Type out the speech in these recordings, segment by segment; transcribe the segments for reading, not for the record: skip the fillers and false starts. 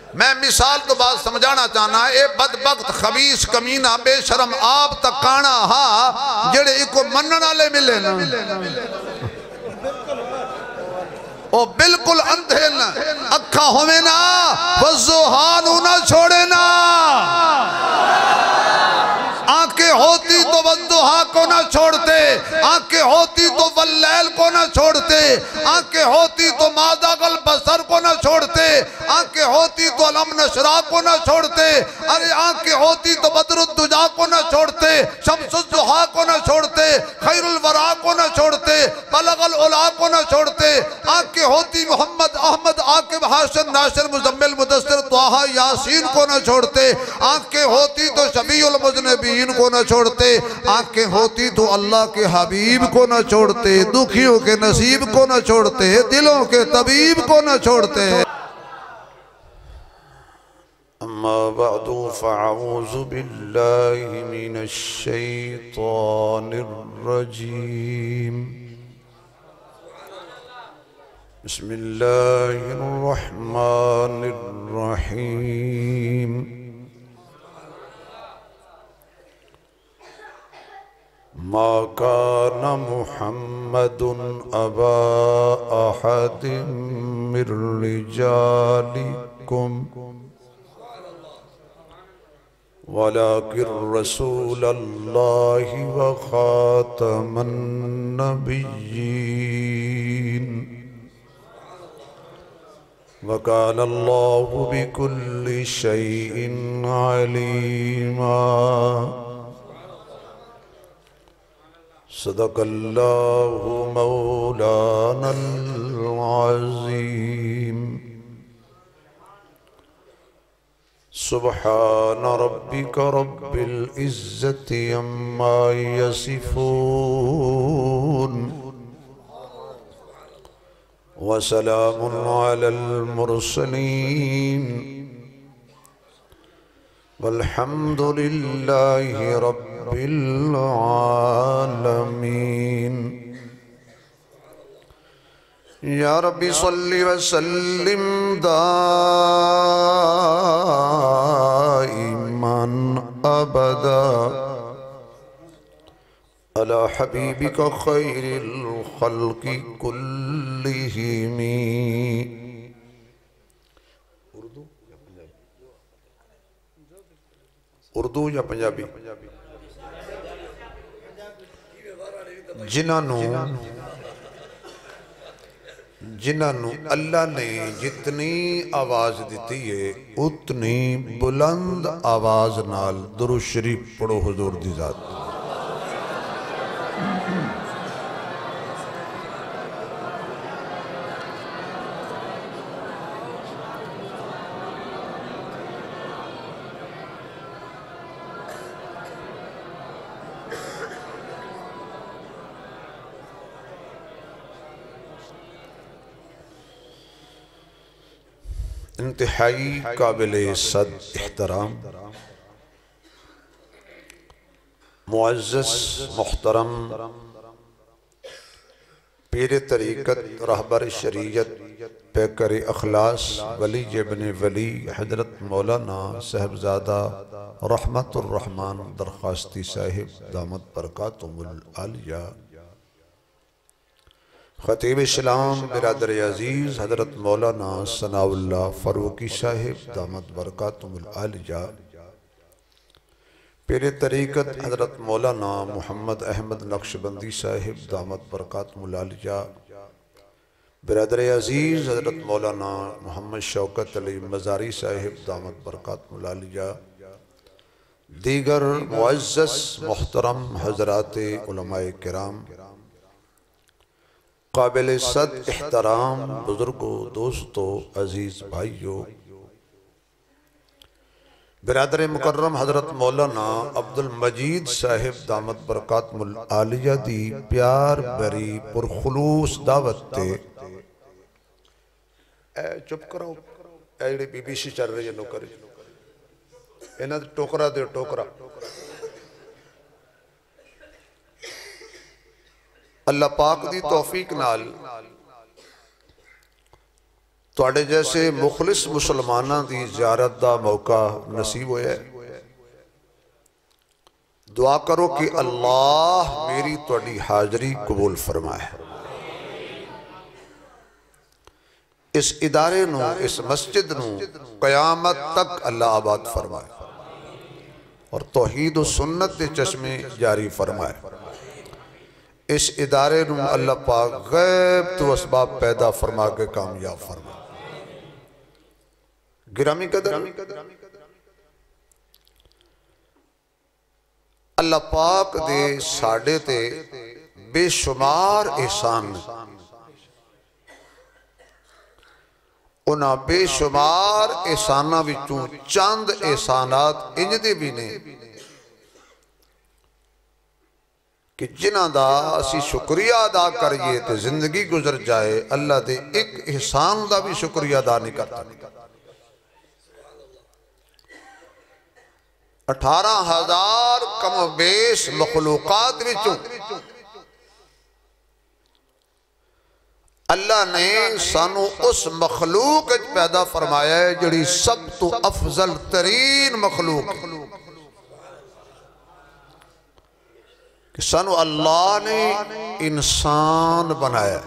मैं मिसाल तो बात समझाना चाहना है। बदबख्त खबीस कमीना बेशरम आप तक काना हा जेड़े इको मनन वाले मिले ना ओ बिल्कुल अंधे न अखा होवे ना वज़ुहानु ना छोड़े ना आंखें होती तो वद्दुहा को ना छोड़ते, आंखें होती तो वल्लैल को ना छोड़ते, आंखें होती तो मादागल बसर को ना छोड़ते, आंखें होती तो अलम नशरा को ना छोड़ते, अरे आंखें होती तो बदरुद्दुजा को ना छोड़ते, शम्सुद्दुहा को ना छोड़ते, खैरुल वरा को ना छोड़ते, बलगल उला को ना छोड़ते। आंखें होती मोहम्मद अहमद आकिब हाशिर नासिर मुजम्मिल मुदस्सिर त्वाहा यासीन को ना छोड़ते, आंखें होती तो शफीउल मुज़निबीन को ना छोड़ते, आंखें होती तो अल्लाह के हबीब को ना छोड़ते, दुखियों के नसीब को ना छोड़ते, दिलों के तबीब को ना छोड़ते। अम्मा बअदु फ़अऊज़ु बिल्लाहि मिनश शैतानिर रजीम। बिस्मिल्लाहिर रहमानिर रहीम। मा काना मुहम्मदुन अबा अहदिम मिर रिजालिकुम वलाकिर रसूलल्लाहि व खातमन नबिय्यीन व काना अल्लाहु बिकुल्लि शैइन अलीमा। सदक़ल्लाहु मौलानल अज़ीम। सुब्हान रब्बिका रब्बिल इज़्ज़ति अम्मा यसिफून व सलामुन अलल मुरसलीन वल्हम्दुलिल्लाहि रब्बिल आलमीन। या रब्बी सल्लि व सल्लिम दाइमन अबदा अला हबीबिका खैरिल खल्क़ि कुल्लिहिमी। उर्दू या पंजाबी? जिन्होंने अल्लाह ने जितनी आवाज़ दी है उतनी बुलंद आवाज़ नाल दुरूद शरीफ पढ़ो हुजूर दी ज़ात। इंतहाई काबिले सद एहतराम मुअज़्ज़ज़ मुहतरम पीर तरीक़त रहबर शरीयत पैकर अखलास वली इब्ने वली हज़रत मौलाना साहबज़ादा रहमतुर रहमान दरखास्ती साहिब दामत बरकातुहुल आलिया, खतीब इस्लाम बिरादर अजीज़ हज़रत मौलाना सनाउल्लाह फ़ारूकी साहिब दामत बरकातुहुल आलिया, पीर तरीक़त हज़रत मौलाना मोहम्मद अहमद नक्शबंदी साहिब दामत बरकातुहुल आलिया, बिरादर अजीज़ हज़रत मौलाना मोहम्मद शौकत अली मज़ारी साहिब दामत बरकातुहुल आलिया, दीगर मुअज़्ज़ज़ मोहतरम हज़राते उलमाए किराम, काबिल सद एहतराम बुजुर्गों, दोस्तों, अजीज़ भाइयों, बिरादर मुकर्रम हज़रत मौलाना अब्दुल मजीद साहिब दामत बरकातुहुल आलिया दी प्यार भरी पुरखुलूस दावत ते चुप करो जी BBC चल रही है नौकरी इन्हां टोकरा दे टोकरा। अल्लाह पाक दी तौफीक नाल तुहाडे जैसे मुखलिस मुसलमानों की ज़ियारत का मौका नसीब होया। दुआ करो कि अल्लाह मेरी तुहाडी हाज़री कबूल फरमाए। इस इदारे नू, इस मस्जिद नू क़यामत तक अल्लाह आबाद फरमाए और तौहीद व सुन्नत के चश्मे जारी फरमाए। इस इदारे नू अल्लाह पाक गैब तो असबाब पैदा फरमा के कामयाब फरमाए। गिरामी कदर, अल्लाह पाक दे साडे ते बेशुमार एहसान, उन्हां बेशुमार एहसानां विचों चंद एहसानात इंज दे भी ने कि जिन्हां दा असी शुक्रिया अदा करिए तो जिंदगी गुजर जाए, अल्लाह दे एक एहसान का भी शुक्रिया अदा नहीं करता। 18,000 कमोबेश मखलूकात विचों अल्लाह ने सानू उस मखलूक पैदा फरमाया है जिहड़ी सब तो अफजल तरीन मखलूक कि सानू अल्लाह ने इंसान बनाया।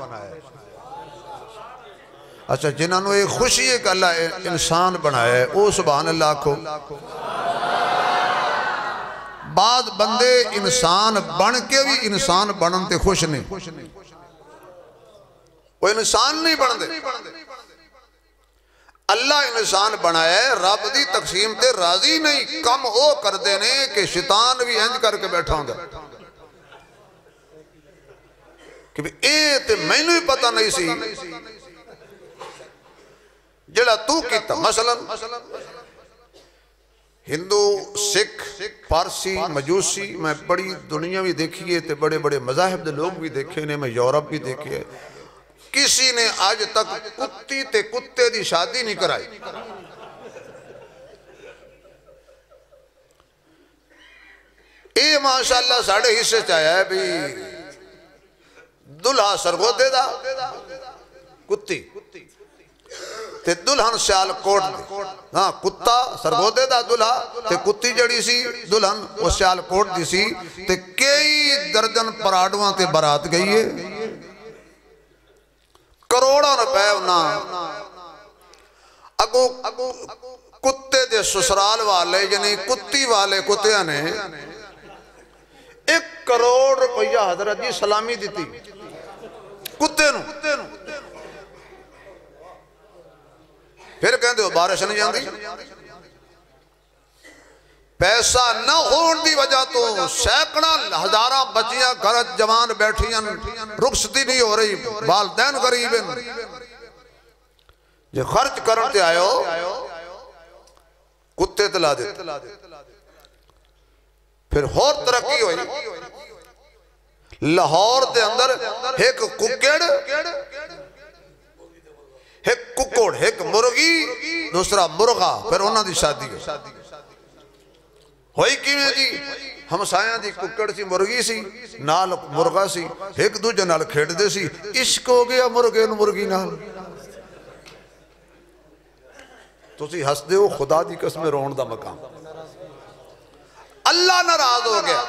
अच्छा, जिन्होंने ये खुशी है कि अल्लाह इंसान बनाया है वो सुभान अल्लाह आखो। बाद बंदे इंसान बन के भी इंसान बनन ते खुश नहीं, वो इंसान नहीं बनते। अल्लाह इंसान बनाया है, रब दी तकसीम ते राजी नहीं। कम वो करते ने कि शैतान भी इंज करके बैठा होंगे कि ये तो मैनू ही पता नहीं सी जेड़ा तू कीता। मसलन हिंदू, सिख, पारसी, मजूसी, मैं बड़ी दुनिया भी देखी है तो बड़े बड़े मज़ाहिब के लोग भी देखे ने, मैं यूरोप भी देखे है। किसी ने आज तक कुत्ती ते कुत्ते की शादी नहीं कराई। ये माशाअल्लाह साढ़े हिस्से च आया है भी दुल्हा सरगोदे दा कुत्ती ते दुल्हन सियालकोट। हाँ, कुत्ता सरगोदे दा दुल्हा ते कुत्ती जड़ी सी दुल्हन वो सियालकोट दी सी ते कई दर्जन पराडुआं ते बारात गई है। करोड़ों रुपए अगो कुत्ते दे ससुराल वाले यानी कुत्ती वाले कुत्तिया ने 1 करोड़ रुपया हजरत जी सलामी दी कुत्ते नू। फिर कहते हो बारिश नहीं जाती। पैसा न होने की वजह तो सैकड़ा हजारा बच्चियां घर जवान बैठिया, रुखसती नहीं हो रही, वालदैन गरीब जो खर्च करते आयो कुत्ते तला दे। फिर होर तरक्की हुई। लाहौर के अंदर एक कुकड़, एक कुकड़, एक मुर्गी, दूसरा मुर्गा। फिर उन्होंने शादी होई किवें जी? हमसाया दी कुकड़ सी, मुर्गी सी, नाल मुर्गा सी, एक दूजे नाल खेडदे सी। इश्क हो गया मुर्गे नूं मुर्गी नाल। तुसी हसदे हो, खुदा दी कसम रोण दा मकाम। अल्लाह नाराज हो गया।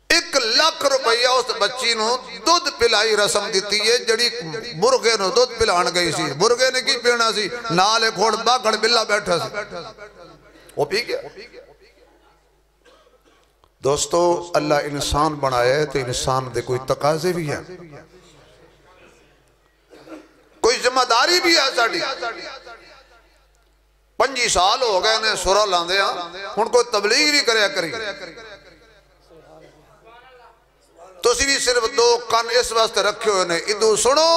1 लाख रुपया उस बच्ची नूं दुध पिलाई रस्म दी है जड़ी मुर्गे नूं दुध पिलाण गई सी। मुर्गे ने की पीना सी? नाल एक होड़ बागड़ बिल्ला बैठा सी, वो पी गया। दोस्तों, अल्लाह इंसान बनाया है तो इंसान दे कोई तकाजे भी है, कोई जिम्मेदारी भी है साड़ी। 25 साल हो गए ने सुरा लांदे हुण कोई तबलीग भी करया करी। तुसी भी सिर्फ 2 कान इस वास्ते रखे हुए ने, इदू सुनो।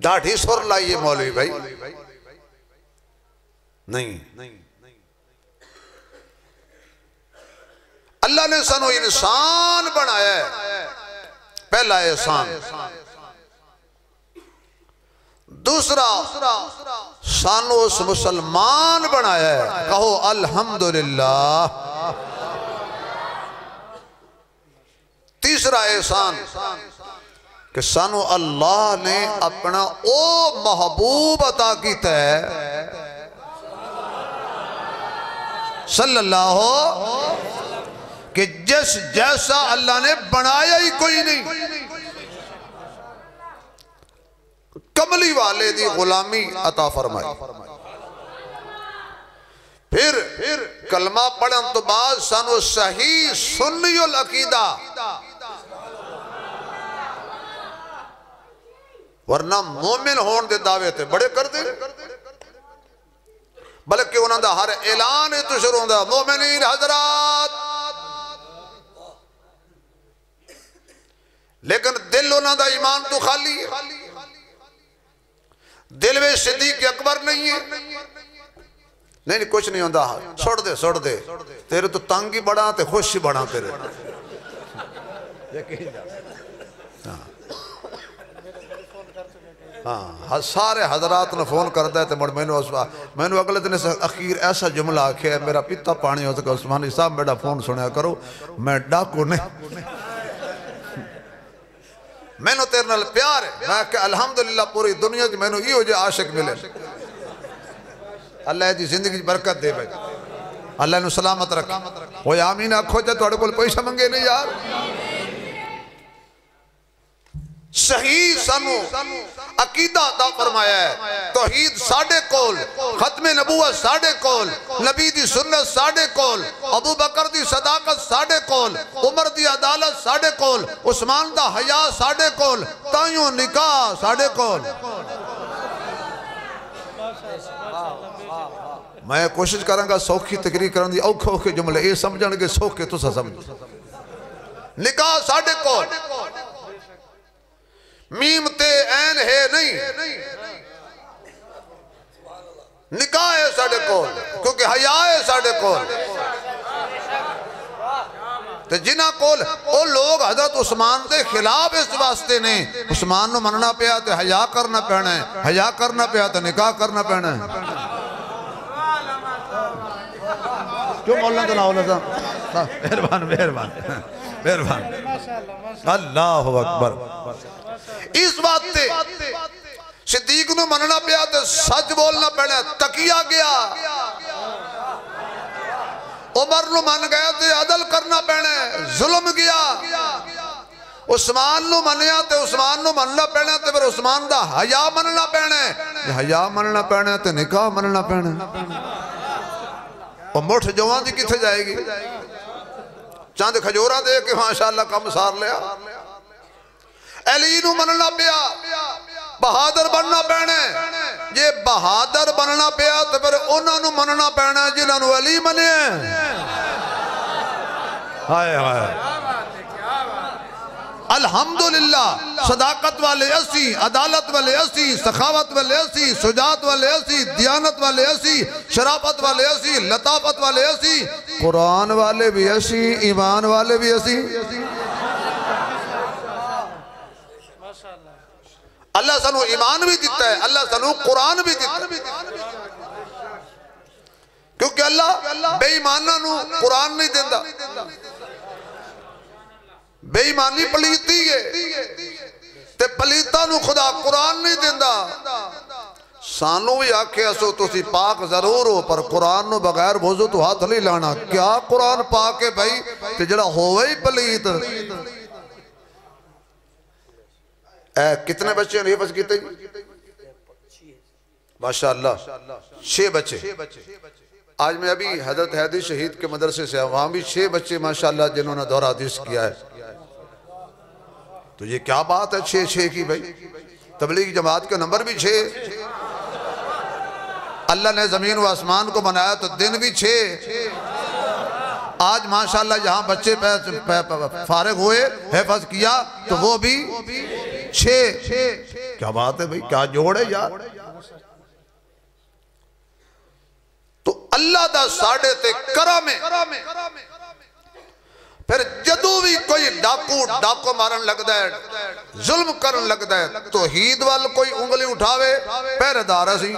दाढ़ी सुर लाइए मौलवी भाई, नहीं। अल्लाह ने सानू इंसान बनाया है, पहला एहसान। दूसरा सानू उस मुसलमान बनाया है। कहो अल्हम्दुलिल्लाह। तीसरा एहसान कि सानू अल्लाह ने अपना ओ महबूब अता किया है सल्लल्लाहु कि जिस जैसा अल्लाह ने बनाया ही कोई नहीं। कमली वाले दी गुलामी अता फरमाई। फिर कलमा पढ़न तो बाद सानू सही सुन्नियुल अकीदा, वरना मोमिन होने दे दावे ते बड़े कर दे, बल्कि उन्होंने दा हर ऐलान तो शुरू होता मोमिनीन हजरात, लेकिन दिल उन्होंने दा ईमान तो खाली है। दिल में सिद्दीक अकबर नहीं है। नहीं कुछ नहीं होता, सुट दे तेरे तो तंग ही बड़ा ते खुश ही बड़ा तेरे। हाँ सारे हजरात ने फोन करता है तो मुड़ मैनू अगले दिन अखीर ऐसा जुमला आख्या मेरा पिता पानी हो सके उस्मानी साहब मेरा फोन सुनिया करो, मैं डाकू नहीं, मैनू तेरे नाल प्यार है। मैं अल्हम्दुलिल्लाह पूरी दुनिया च मैनू इहो जे आशिक मिले। अल्लाह दी जिंदगी बरकत दे भाई, अल्लाह नू सलामत रखे। वो आमीन आखो जे तुहाडे कोल पैसा मंगे नहीं यार। सही सानू अकीदा अता फरमाया है। तौहीद साडे कोल, खत्मे नबूवत साडे कोल, नबी दी सुन्नत साडे कोल, अबू बकर दी सदाकत साडे कोल, उमर दी अदालत साडे कोल, उस्मान दा हया साडे कोल, ताइयों निकाह साडे कोल। मैं कोशिश करांगा सौखी तकरीर करन दी, औखे औखे जुमले ये समझणगे सौखे तुसा समझो। निकाह साडे कोल, मीम ते ऐन है नहीं, निकाह है साडे कोल, क्योंकि हया है साडे कोल। ते जिन्हां कोल ओ लोग हजरत उस्मान के खिलाफ इस वास्ते ने, उस्मान नूं मनना पिया ते हया करना पैना है, हया करना पिया तो निकाह करना पैना है। क्यों बोलना तो ना मेहरबान मेहरबान मेहरबान अल्लाह अकबर। इस बात से सिद्दीक नूं मनना पिया तो सच बोलना पैना, तकिया गया। उमर नूं मन गया तो अदल करना पैना, जुल्म गया। उस्मान नूं मनिया तो उस्मान नूं मनना पैना, तो फिर उस्मान दा हया मनना पैना, हया मनना पैना तो निकाह मनना पैना। और मुठ जवां दी किथे जाएगी? चंद खजोरा दे के माशाअल्लाह कम सार लिया। अली नूं मनना पिया, बहादुर बनना पैना। जे बहादुर बनना पिया तो फिर उन्हां नूं मनना पैना जिन्हां नूं अली मनिया। हाय हाय अल्हम्दुलिल्लाह, सदाकत वाले असी, अदालत वाले असी, सखावत वाले असी, सुजात वाले असी, दियानत वाले असी, शराफत वाले असी, लताफत वाले असी, कुरान वाले भी असी, ईमान वाले भी असी। अल्लाह सानू ईमान भी दिता है, अल्लाह सानू कुरान भी दिता है, क्योंकि अल्लाह बेईमाना नू कुरान नहीं देता। बेईमानी पलीती है ते पलीता नू खुदा कुरान नहीं देता। सानू भी आखे असो तुसी पाक जरूर हो, पर कुरान नू बगैर वुज़ू तो हाथ नहीं लाना। क्या कुरान पा के भाई ते जड़ा होवे ही पलीत। कितने बच्चे ने हिफ्ज़ किते? माशाअल्लाह 6 बच्चे। आज मैं अभी हजरत हैदी शहीद के मदरसे से वहां भी 6 बच्चे माशाअल्लाह जिन्होंने दौरा हदीस किया है। तो ये क्या बात है 6 की भाई? तबलीगी जमात का नंबर भी 6। अल्लाह ने जमीन व आसमान को बनाया तो दिन भी 6। आज माशाअल्लाह यहाँ बच्चे फारिग हुए, हिफ्ज़ किया तो वो भी 6। क्या बात है भाई, क्या जोड़ है यार। तो अल्लाह दा साढ़े ते करम है। फिर जदों भी कोई डाकू मारन लगता है, जुल्म करन लगता है, तौहीद वाल कोई उंगली उठावे, पहरेदार असी।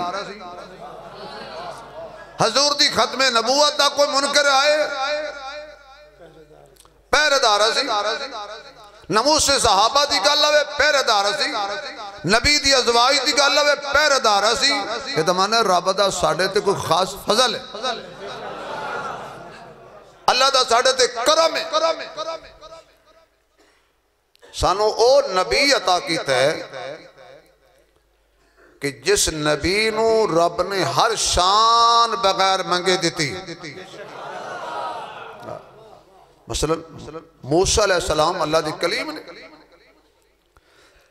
हजूर दी खत्मे नबूवत दा कोई मुनकर आए, पहरेदार असी। नमूस सहाबा की गल आवे पहरेदार सी, नबी दी अजवाज की गल आवे पहरेदार सी। ये तो माने रब दा साडे ते कोई खास फजल है, अल्लाह दा साडे ते करम है। सानू ओ नबी अता कीता है कि जिस नबी नू रब ने हर शान बगैर मंगे दी। मसलन मूसा अलैहिस्सलाम अल्लाह दी कलीम ने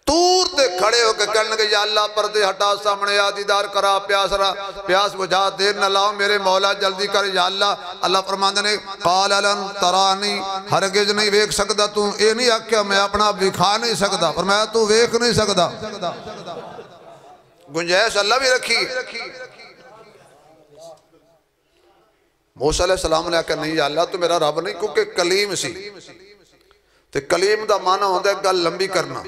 तूर ते खड़े होकर कहने या अल्लाह पर्दे हटा, सामने आ, दीदार करा, प्यास बुझा, देर न लाओ मेरे मौला, जल्दी कर या अल्लाह। अल्लाह फरमांदे ने काल लन तरानी, हरगिज नहीं वेख सकदा तू। ये नहीं आख्या मैं अपना विखा नहीं सकदा, फरमाया तू वेख नहीं सकदा। गुंजाइश अल्लाह भी रखी। मूसा अलैहिस्सलाम ने आख्या नहीं या अल्लाह तू मेरा रब नहीं, क्योंकि कलीम सी ते कलीम दा माना होंदा है गल लंबी करना।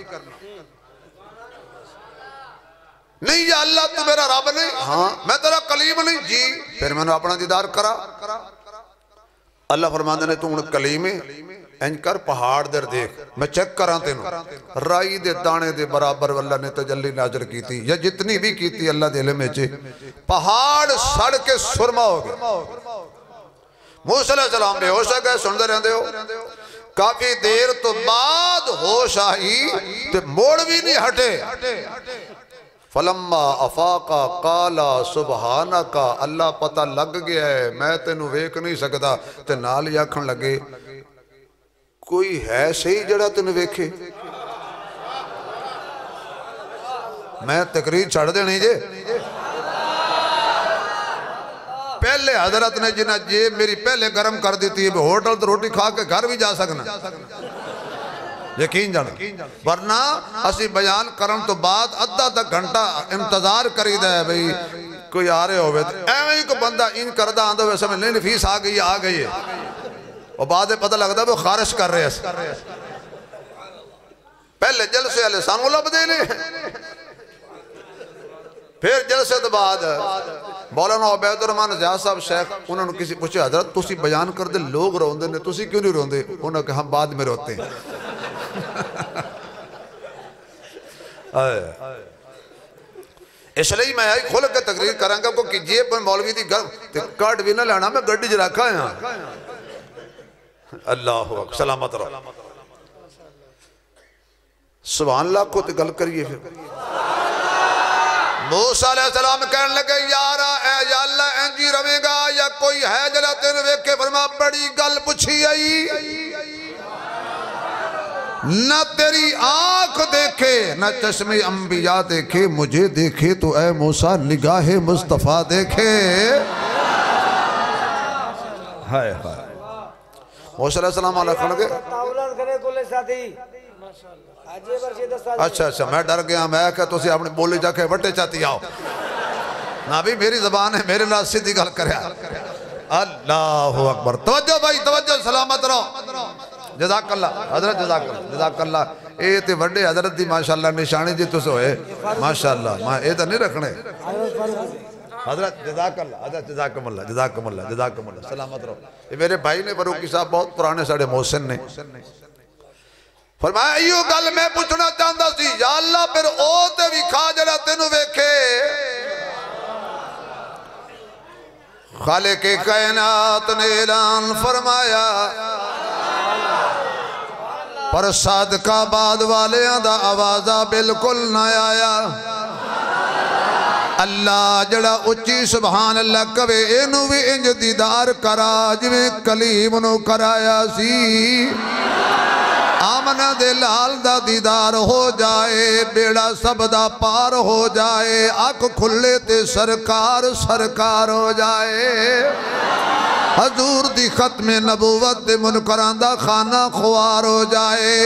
नहीं या अल्लाह तू मेरा रब नहीं, हाँ मैं तेरा कलीम नहीं जी, फिर मैंने अपना दीदार करा। अल्लाह फरमांदे ने तू हुण कलीम है, इंज कर पहाड़ दे देख, मैं चेक करा तेन। राई दे दाने दे बराबर अल्लाह ने तजल्ली नाज़िल की, या जितनी भी की अल्लाह दे इल्म विच, पहाड़ सड़ के सुरमा हो गया। मूसा अलैहिस्सलाम बेहोश हो गए, सुनते रहते हो। काफी देर तो बाद होश आई तो मोड़ भी नहीं हटे। फलम्मा अफाका काला सुबहानका, अल्लाह पता लग गया है मैं तेनू वेख नहीं सकता। ते नाल ही आखन लगे कोई है सही जड़ा तेन वेखे। मैं तकरीर छड़ देनी जे। पहले हजरत ने जिन्हें जेब मेरी पहले गर्म कर दी थी, होटल तो रोटी खा के घर भी जा सकना, यकीन जाना। वरना असी बयान करन तो बाद अद्धा तक घंटा इंतजार करीदा है भाई कोई आ रहे होवे। एवं ही कोई बंदा इन करदा आंदा होवे समझ नहीं फीस आ गई है, और बाद में पता लगता वो खारिश कर रहे हैं। पहले जलसे वाले सानू लभदे ने, फिर जलसे तो बाद मौलाना उबैदुर रहमान आजाद साहब शेख, उन्होंने किसी पूछे हजरत तुसी बयान करते लोग रोंदे ने, तुसी क्यों नहीं रोंदे? उन्होंने कहा हम बाद में रोते हैं। इसलिए मैं आई खुल के तकरीर करांगा क्योंकि जेब में मौलवी की गल कट भी ना लेना, मैं गड्डी च रखा है। अल्लाह सलामत रहो। सुभान अल्लाह को तो गल करिए। फिर मूसा अलैहिस्सलाम कहने लगे यार या अल्लाह इंजी रवेगा या कोई है जरा तेन वेखे? फरमा बड़ी गल पूछी आई, न तेरी आंख देखे न चश्मे अंबिया देखे, मुझे देखे तो ऐ मूसा निगाहे मुस्तफा देखे। हाय हाय। मूसा अलैहिस्सलाम आखन लगे अच्छा अच्छा मैं डर गया, मैं क्या तुसी अपनी बोली जाके वटे चाती आओ ना भी, मेरी जबान है मेरे नाल सीधी गल करे। अल्लाह अकबर। तवज्जो भाई तवज्जो, सलामत रहो। जज़ाकल्लाह हजरत, जज़ाकल्लाह। ये तो वड्डे हजरत दी माशाअल्लाह निशानी जी तुस होए माशाअल्लाह। मैं ये तो नहीं रखने हजरत, जज़ाकल्लाह हजरत, जज़ाकमुल्लाह जज़ाकमुल्लाह जज़ाकमुल्लाह, सलामत रहो। ये मेरे भाई ने फरूकी साहब बहुत पुराने साढ़े मोहसिन ने फरमाया इहो गल मैं पूछना चाहता सी या अल्लाह फिर ओ ते विखा जड़ा तेनू वेखे। खालिक कायनात ने ऐलान फरमाया पर सादकाबाद वालियां दा आवाज़ा बिल्कुल ना आया। अल्लाह जड़ा उच्ची सुभान अल्लाह कवे इनू भी इंज दीदार करा जिवें कलीम नू कराया सी। आमना दे लाल दा दीदार हो जाए, बेड़ा सब दा पार हो जाए, अख खुले ते सरकार सरकार हो जाए। हजूर दी खत्मे नबूवत दे मुनकरां दा खाना खुआर हो जाए।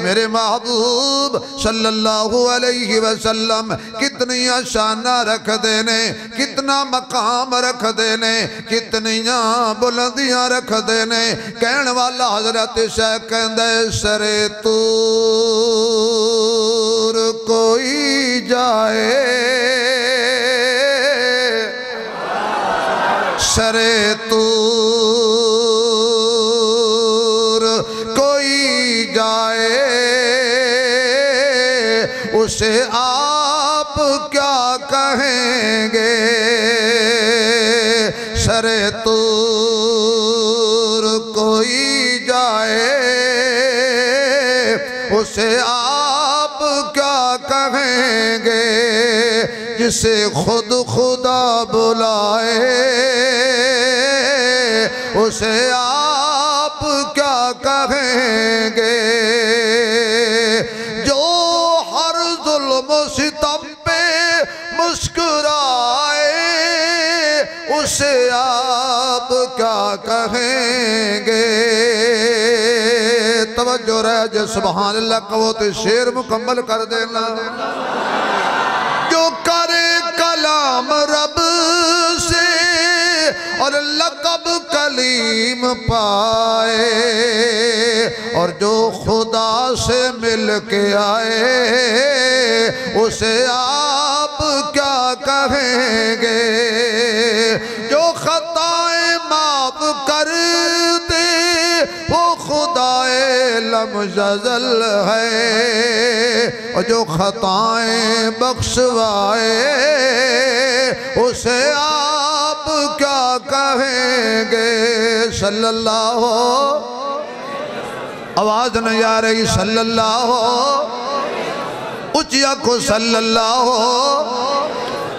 मेरे महबूब सल्लल्लाहु अलैहि वसल्लम कितनियां शाना रख देने, कितना मकाम रख देने, कितनियां बुलंदियां रख देने। कहण वाला हजरत शेख कहंदा सरे तूर कोई जाए, सरे तूर कोई जाए, उसे आप क्या कहेंगे। सरे तूर कोई जाए उसे आप क्या कहेंगे। जिसे खुद खुदा बुलाए उसे आप क्या कहेंगे। जो हर जुल्म सितम पे मुस्कुराए उसे आप क्या कहेंगे। तवज्जो रहे जो सुभान अल्लाह कहो तो शेर मुकम्मल कर देना। जो करे कलाम रब से और लक़ब कलीम पाए और जो खुदा से मिल के आए उसे आप क्या कहेंगे। जो खताएं माफ कर दे वो खुदाए लमजल है और जो खताएं बख्शवाए उसे आप क्या कहेंगे। सल्लल्लाहु आवाज नहीं आ रही। सल्लल्लाहु उच्चिया को सल्लल्लाहु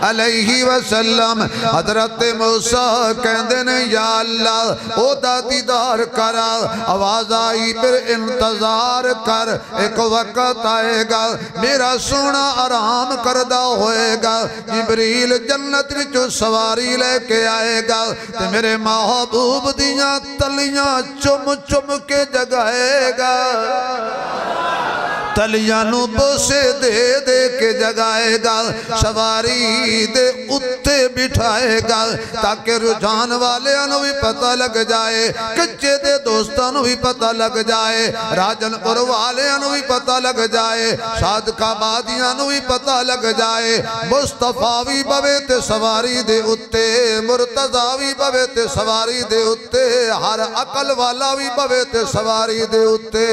अलैहि वसल्लम। हजरत मूसा कहते ने या अल्लाह ओदा दीदार करा। आवाज आई फिर इंतजार कर एक वक्त आएगा मेरा सोना आराम करदा होएगा। जिबरील जन्नत विचों सवारी लेके आएगा ते मेरे महबूब दियां तलियां चुम चुम के जगाएगा। तलियां नू बोसे दे दे के जगाएगा। सवारी दे उत्ते बिठाएगा ताकि रुझान वाले भी पता लग जाए कच्चे दे दोस्तों भी पता लग जाए राजनपुर वाले भी पता लग जाए सादकाबादियां भी पता लग जाए। मुस्तफा भी बवे ते सवारी दे उत्ते मुर्तजा भी बवे ते सवारी दे उत्ते हर अकल वाला भी बवे ते सवारी दे उत्ते।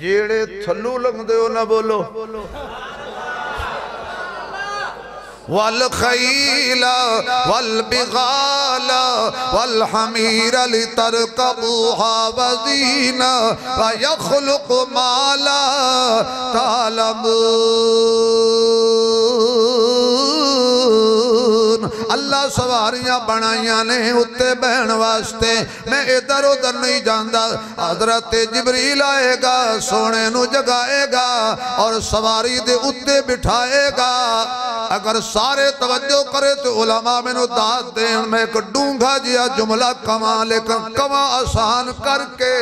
जेड़े थल्लू लंघदे हो ना बोलो। वल खैला वल बिगाला वल हमीरा लितरकबूहा वज़ीना व यखलुकु मा ला तालमून। अल्लाह सवारियां बनाइया ने उत्ते बहन वास्ते। मैं इधर उधर नहीं जाता। हजरत जिबरील आएगा सोने नू जगाएगा और सवारी दे उत्ते बिठाएगा। अगर सारे तवज्जो करे तो उलमा मैनू दात देन। मैं एक डूंघा जिहा जुमला कमा लेकिन कमा आसान करके।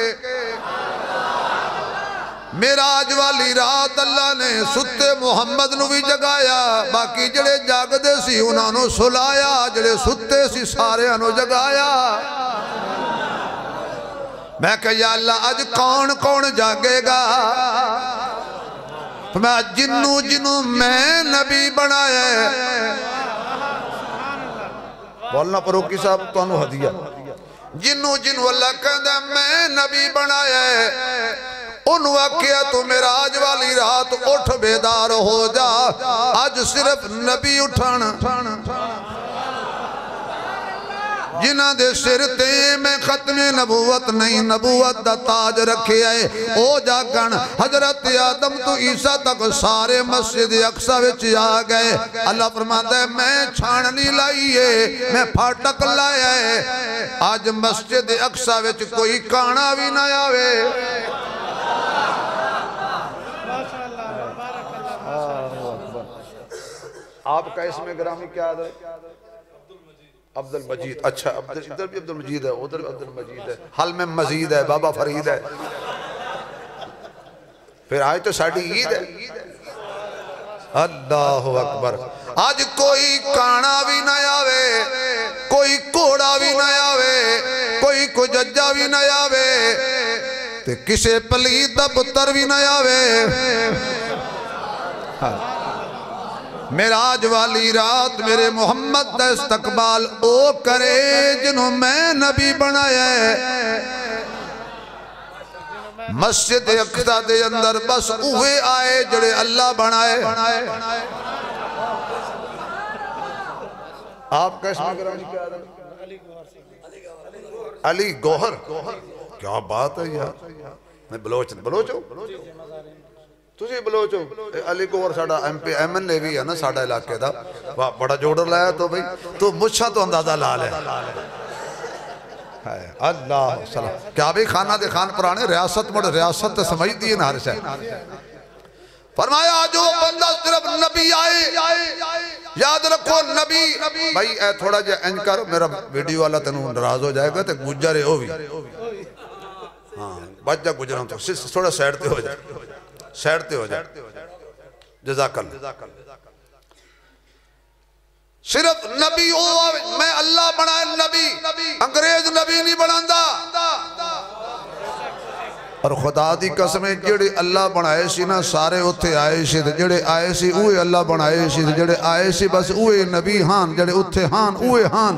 मेराज वाली रात अल्लाह ने सुते मुहम्मद नू भी जगाया बाकी जड़े जागदे सी उन्होंने सुलाया जड़े सुते सी सारे नू जगाया। मैं कहा अल्लाह अज कौन कौन जागेगा। मैं जिन्नू जिन्नू मैं नबी बनाया बोलना फरूकी साहब तुहानू हदिया। जिन्नू जिन्नू अल्लाह कहता मैं नबी बनाया उन्होंने आख्या तू मेराज वाली रात उठ बेदार हो जा। अज सिर्फ नबी उठन जिन्हां दे सिर ते मैं खत्मे नबूवत नहीं नबूवत दा ताज रखे है ओ जागन। हजरत आदम तो ईसा तक सारे मस्जिद अक्सा विच आ गए। अल्लाह फरमाता है मैं छाननी लाई है मैं फाटक लाया है अज मस्जिद अक्सा विच कोई काना भी ना आवे। आपका इसमें ग्रामी क्या है? अब्दुल मजीद। अच्छा अब्दुल इधर भी अब्दुल मजीद है उधर भी अब्दुल मजीद है हल में मजीद है बाबा फरीद है। फिर आज तो साड़ी ईद है। अल्लाह अकबर। आज कोई काना भी ना आवे कोई घोड़ा भी ना आवे कोई कुजज्जा भी ना आवे ते किसे पलीत दा पुत्र भी ना आवे। मेराज वाली रात मेरे मुहम्मद का इस्तकबाल ओ करे जिन्हों मैं नबी बनाया है। मस्जिद अक़सा दे अंदर बस उहे आए जड़े अल्लाह बनाए। आप कैसे अली गौहर, क्या बात है यार। मैं बलोच बलोचो तुझे बलोचो अली गौहर साडा MP MLA भी है ना साडा इलाके दा। वाह बड़ा जोड़ लाया तो भाई तू मुच्छा तो अंदाजा ला ले। अल्लाह सलाम क्या भी खाना दे खान पुराने रियासत मुड़ रियासत तो समझ दी ना हर शय। फरमाया जो बंदा सिर्फ नबी आए, याद रखो नबी भाई ए थोड़ा जा इंज कर मेरा वीडियो वाला तेन नाराज हो जाएगा तो गुजर है वो भी। हाँ बच जा गुजरा तो थोड़ा साइड पे हो जाए, साइड पे हो जाए। जज़ाकल्लाह। सिर्फ नबी ओ मैं अल्लाह बनाए नबी, अंग्रेज नबी नहीं बनांदा। और खुदा दी कसम जेड़े अल्लाह बनाए सी ना सारे उत्थे आए सी, जेड़े आए सी उहे अल्लाह बनाए सी, जेड़े आए सी बस उहे नबी हान, जेड़े उत्थे हान उहे हान।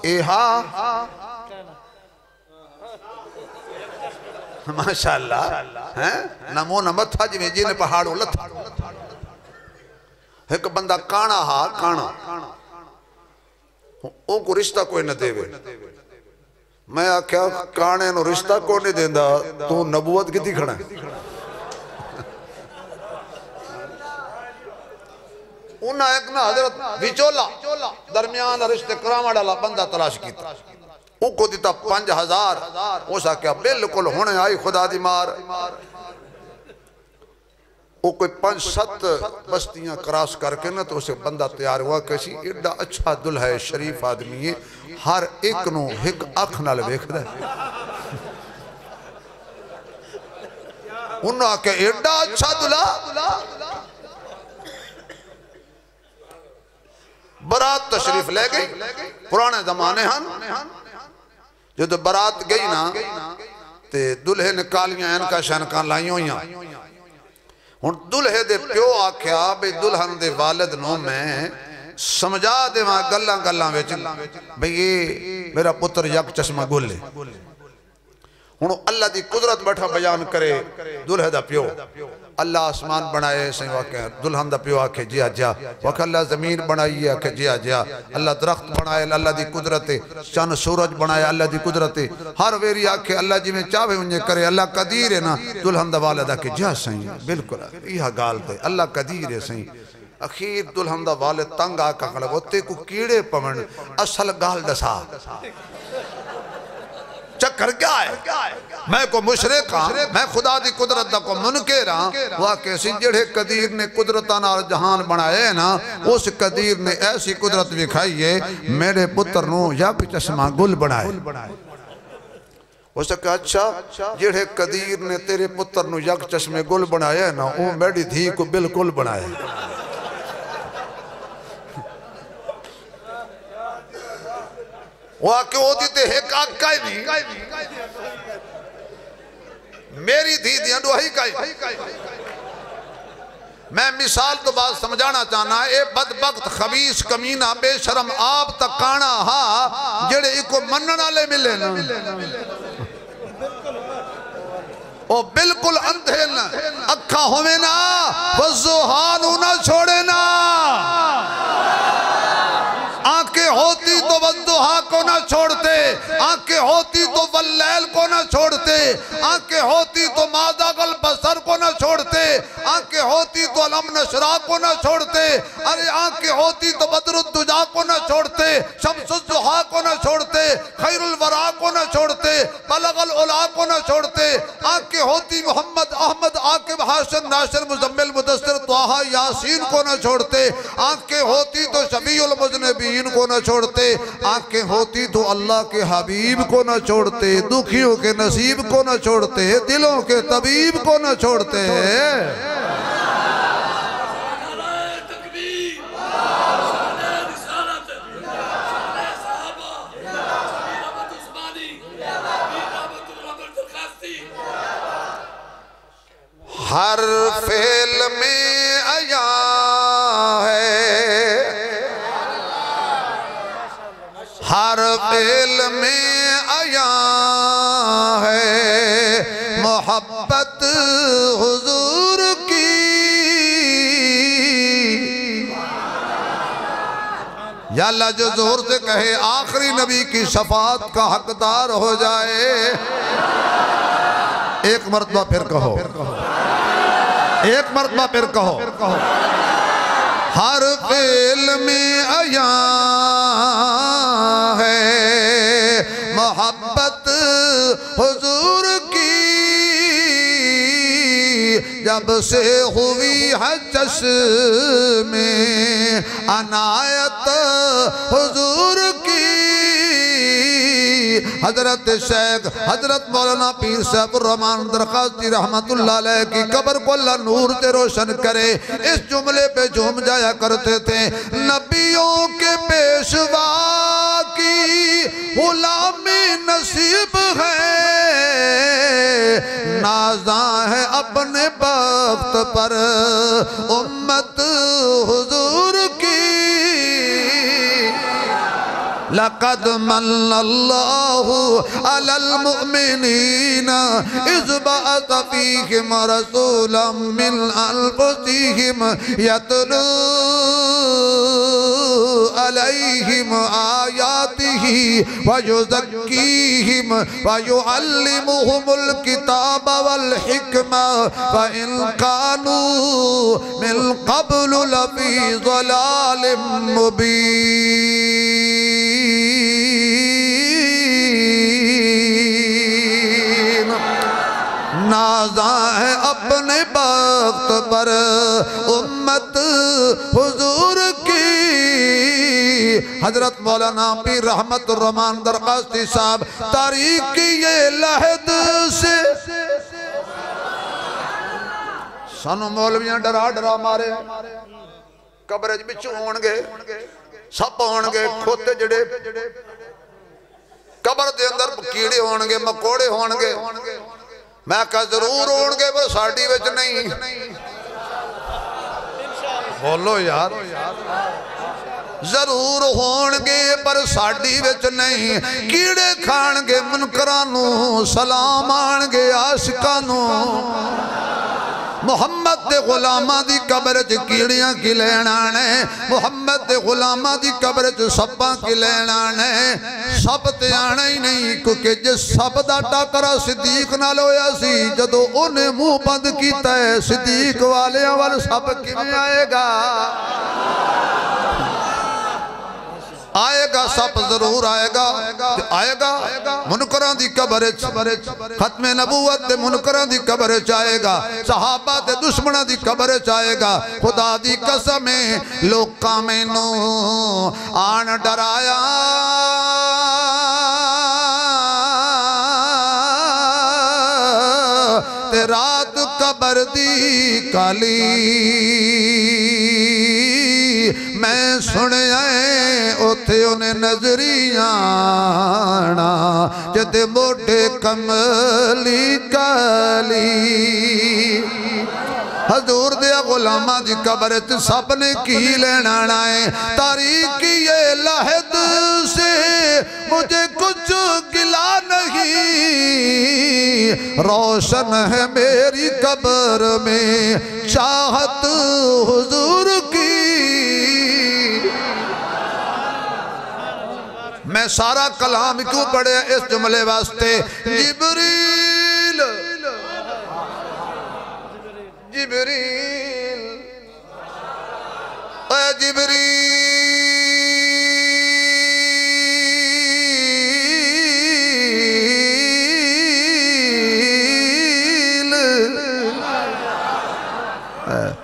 ए हा माशाअल्लाह हैं नमो नमत था जिवें जी ने पहाड़ों लथा। एक बंदा काना हा काना ओ को रिश्ता कोई न देवे। मैं आख्या काने नु रिश्ता को नहीं देंदा तू नबूवत किती खड़ा। उन्हें एक ना हजरत विचोला दरमियान रिश्ते कराने वाला बंदा तलाश किया, उको दिता 5000। उस आख्या बिल्कुल हुणे आई खुदा दी मार। वो कोई 5-7 बस्तियां क्रॉस करके ना तो उसे बंदा तैयार हुआ कैसी एडा अच्छा दुल्हा है, शरीफ आदमी है, हर एक नु एक अख नाल वेखदा है। उन्होंने आख्या एडा अच्छा दुल्हा। बरात तशरीफ ले गई, पुराने जमाने हन जो बरात गई ना ते दुल्हे ने कालियां ऐनका शनका लाई हुई। हुण दुल्हे दे प्यो आख्या भी दुल्हन दे वालिद नो मैं समझा देवां गल्लां गल्लां विच भाई ये मेरा पुत्र यक चश्मा गुल है। हुण अल्लाह दी कुदरत बैठा बयान करे दुल्हे दा प्यो। अल्लाह आसमान बनाए सही वाक्य दुल्हन दा प्यो आखे जी जा वख अल्लाह जमीन बनाई है आखे जी जा। अल्लाह दरख्त बनाए अल्लाह दी कुदरत है, चंद सूरज बनाए अल्लाह दी कुदरत है। हर वेरी आखे अल्लाह जिवें चाहे उंजे करे, अल्लाह कदीर है ना। दुल्हन दा वालिद आखे जा सही बिल्कुल यह गाल ते अल्लाह कदीर है सही। अखीर दुल्हन दा वालिद तंग आका खड़ा ते को कीड़े पवन असल गाल दसा चक्कर क्या है। मैं को मुशरिक हां, मैं खुदा दी कुदरत दा को मुनकिर हां। वाकई सी जेड़े कदीर ने कुदरतां नाल जहान बनाए ना उस कदीर ने ऐसी कुदरत विखाई है मेरे पुत्र नु यक चश्मा गुल बनाए। उस कहा अच्छा जेड़े कदीर ने तेरे पुत्र नु यक चश्मे गुल बनाए ना वो मेरी धी को बिल्कुल बनाए। वाकई ओदी ते एक आका ही नहीं मेरी धी दी अंडुआही का ही। मैं मिसाल तो बात समझाना चाहना ए बदबख्त खबीस कमीना बेशरम आप तक काना हा जेड़े इको मनन वाले मिले ना ओ बिल्कुल अंधे न अखा होवे ना वज़ुहान ना छोड़े ना। आंखें होती तो वद्दुहा को ना छोड़ते, आंखें होती तो वल्लैल को ना छोड़ते, आंखें होती तो मादागल बसर को ना छोड़ते, आंखें होती तो अलम नशरा को ना छोड़ते, अरे आंखें होती तो बदरुद्दुजा को ना छोड़ते, शम्सुद्दुहा को ना छोड़ते, खैरुल वरा को ना छोड़ते, बलगल उला को ना छोड़ते। आंखें होती मोहम्मद अहमद आकिब हाशिर नासिर मुजम्मिल मुदस्सिर त्वाहा यासीन को ना छोड़ते, आंखें होती तो शफीउल मुज़निबीन को ना छोड़ते, आंखें होती तो अल्लाह के हबीब को ना छोड़ते, दुखियों के नसीब को ना छोड़ते, दिलों के तबीब को ना छोड़ते। हर फेल में आया है, हर फेल में आया अल्लाह जो जोर से कहे आखिरी नबी की शफात का हकदार हो जाए। एक मर्तबा फिर कहो, एक मर्तबा फिर कहो। हर फेल में आया है मोहब्बत हुजूर की, जब से हुई है चश्मे अनायत हुजूर की। हजरत शेख हजरत मौलाना पीर साहब रहमान दरखास्ती रहमतुल्लाह अलैह की कब्र को अल्लाह नूर से रोशन करे, इस जुमले पे झूम जाया करते थे। नबियों के पेशवा की गुलामी नसीब है, नाज़ा है अपने वक्त पर उम्मत हुजूर की। लक़द मन्नल्लाहु अलल मुमिनीना इज़ बअस फ़ीहिम रसूलन मिन अनफ़ुसिहिम यतलू अलैहिम आयातिही व युज़क्कीहिम व युअल्लिमुहुमुल किताब वल हिकमा व इन कानू मिन क़ब्लु लफ़ी ज़लालिम मुबीन। नाज़ा है अपने वक्त पर उम्मत हुजूर की। हजरत मौलाना पीर रहमतुर रहमान दरखास्ती साहब तारीख की ये लहद से सानू मौलवियां डरा डरा मारे। कब्र च बिच्छू होणगे, सप होणगे, खोते जड़े कब्र दे अंदर कीड़े होणगे, मकोड़े होणगे। मैं कहा जरूर होणगे पर साडी विच नहीं। बोलो यार, जरूर होणगे पर साडी विच नहीं। कीड़े खाणगे मुनकरां नू, सलाम आणगे आशिकां नू। मुहम्मद दे गुलामां दी कब्र च कीड़ियां की लैण आने, मुहम्मद दे गुलामां दी कब्र च सप्पां की लैण आने। सप ते आना ही नहीं, क्योंकि जिस सप दा टकरा सिद्दीक नाल होया सी, जदों उन्हें मुंह बंद कीता है, सिद्दीक वालियां वाल सप किवें आएगा? आएगा, सप जरूर आएगा, आएगा। मुनकरां दी कब्र च खत्मे नबूवत दे मुनकरां दी कब्र च आएगा, सहाबा दे दुश्मनां दी कब्र च आएगा। खुदा दी कसम है लोकां मैनू आन डराया, ते रात कब्र दी काली मैं सुनिया उथे उन्हें नजरियाना जदे मोटे कमली काली। हजूर दे गुलामां दी कब्र च सब ने की लेना है। तारीख की ये लहद से मुझे कुछ गिला नहीं, रोशन है मेरी कब्र में चाहत हुजूर की। मैं सारा कलाम क्यों पढ़े इस जुमले वास्ते। जिब्रील जिब्रील ओ जिब्रील,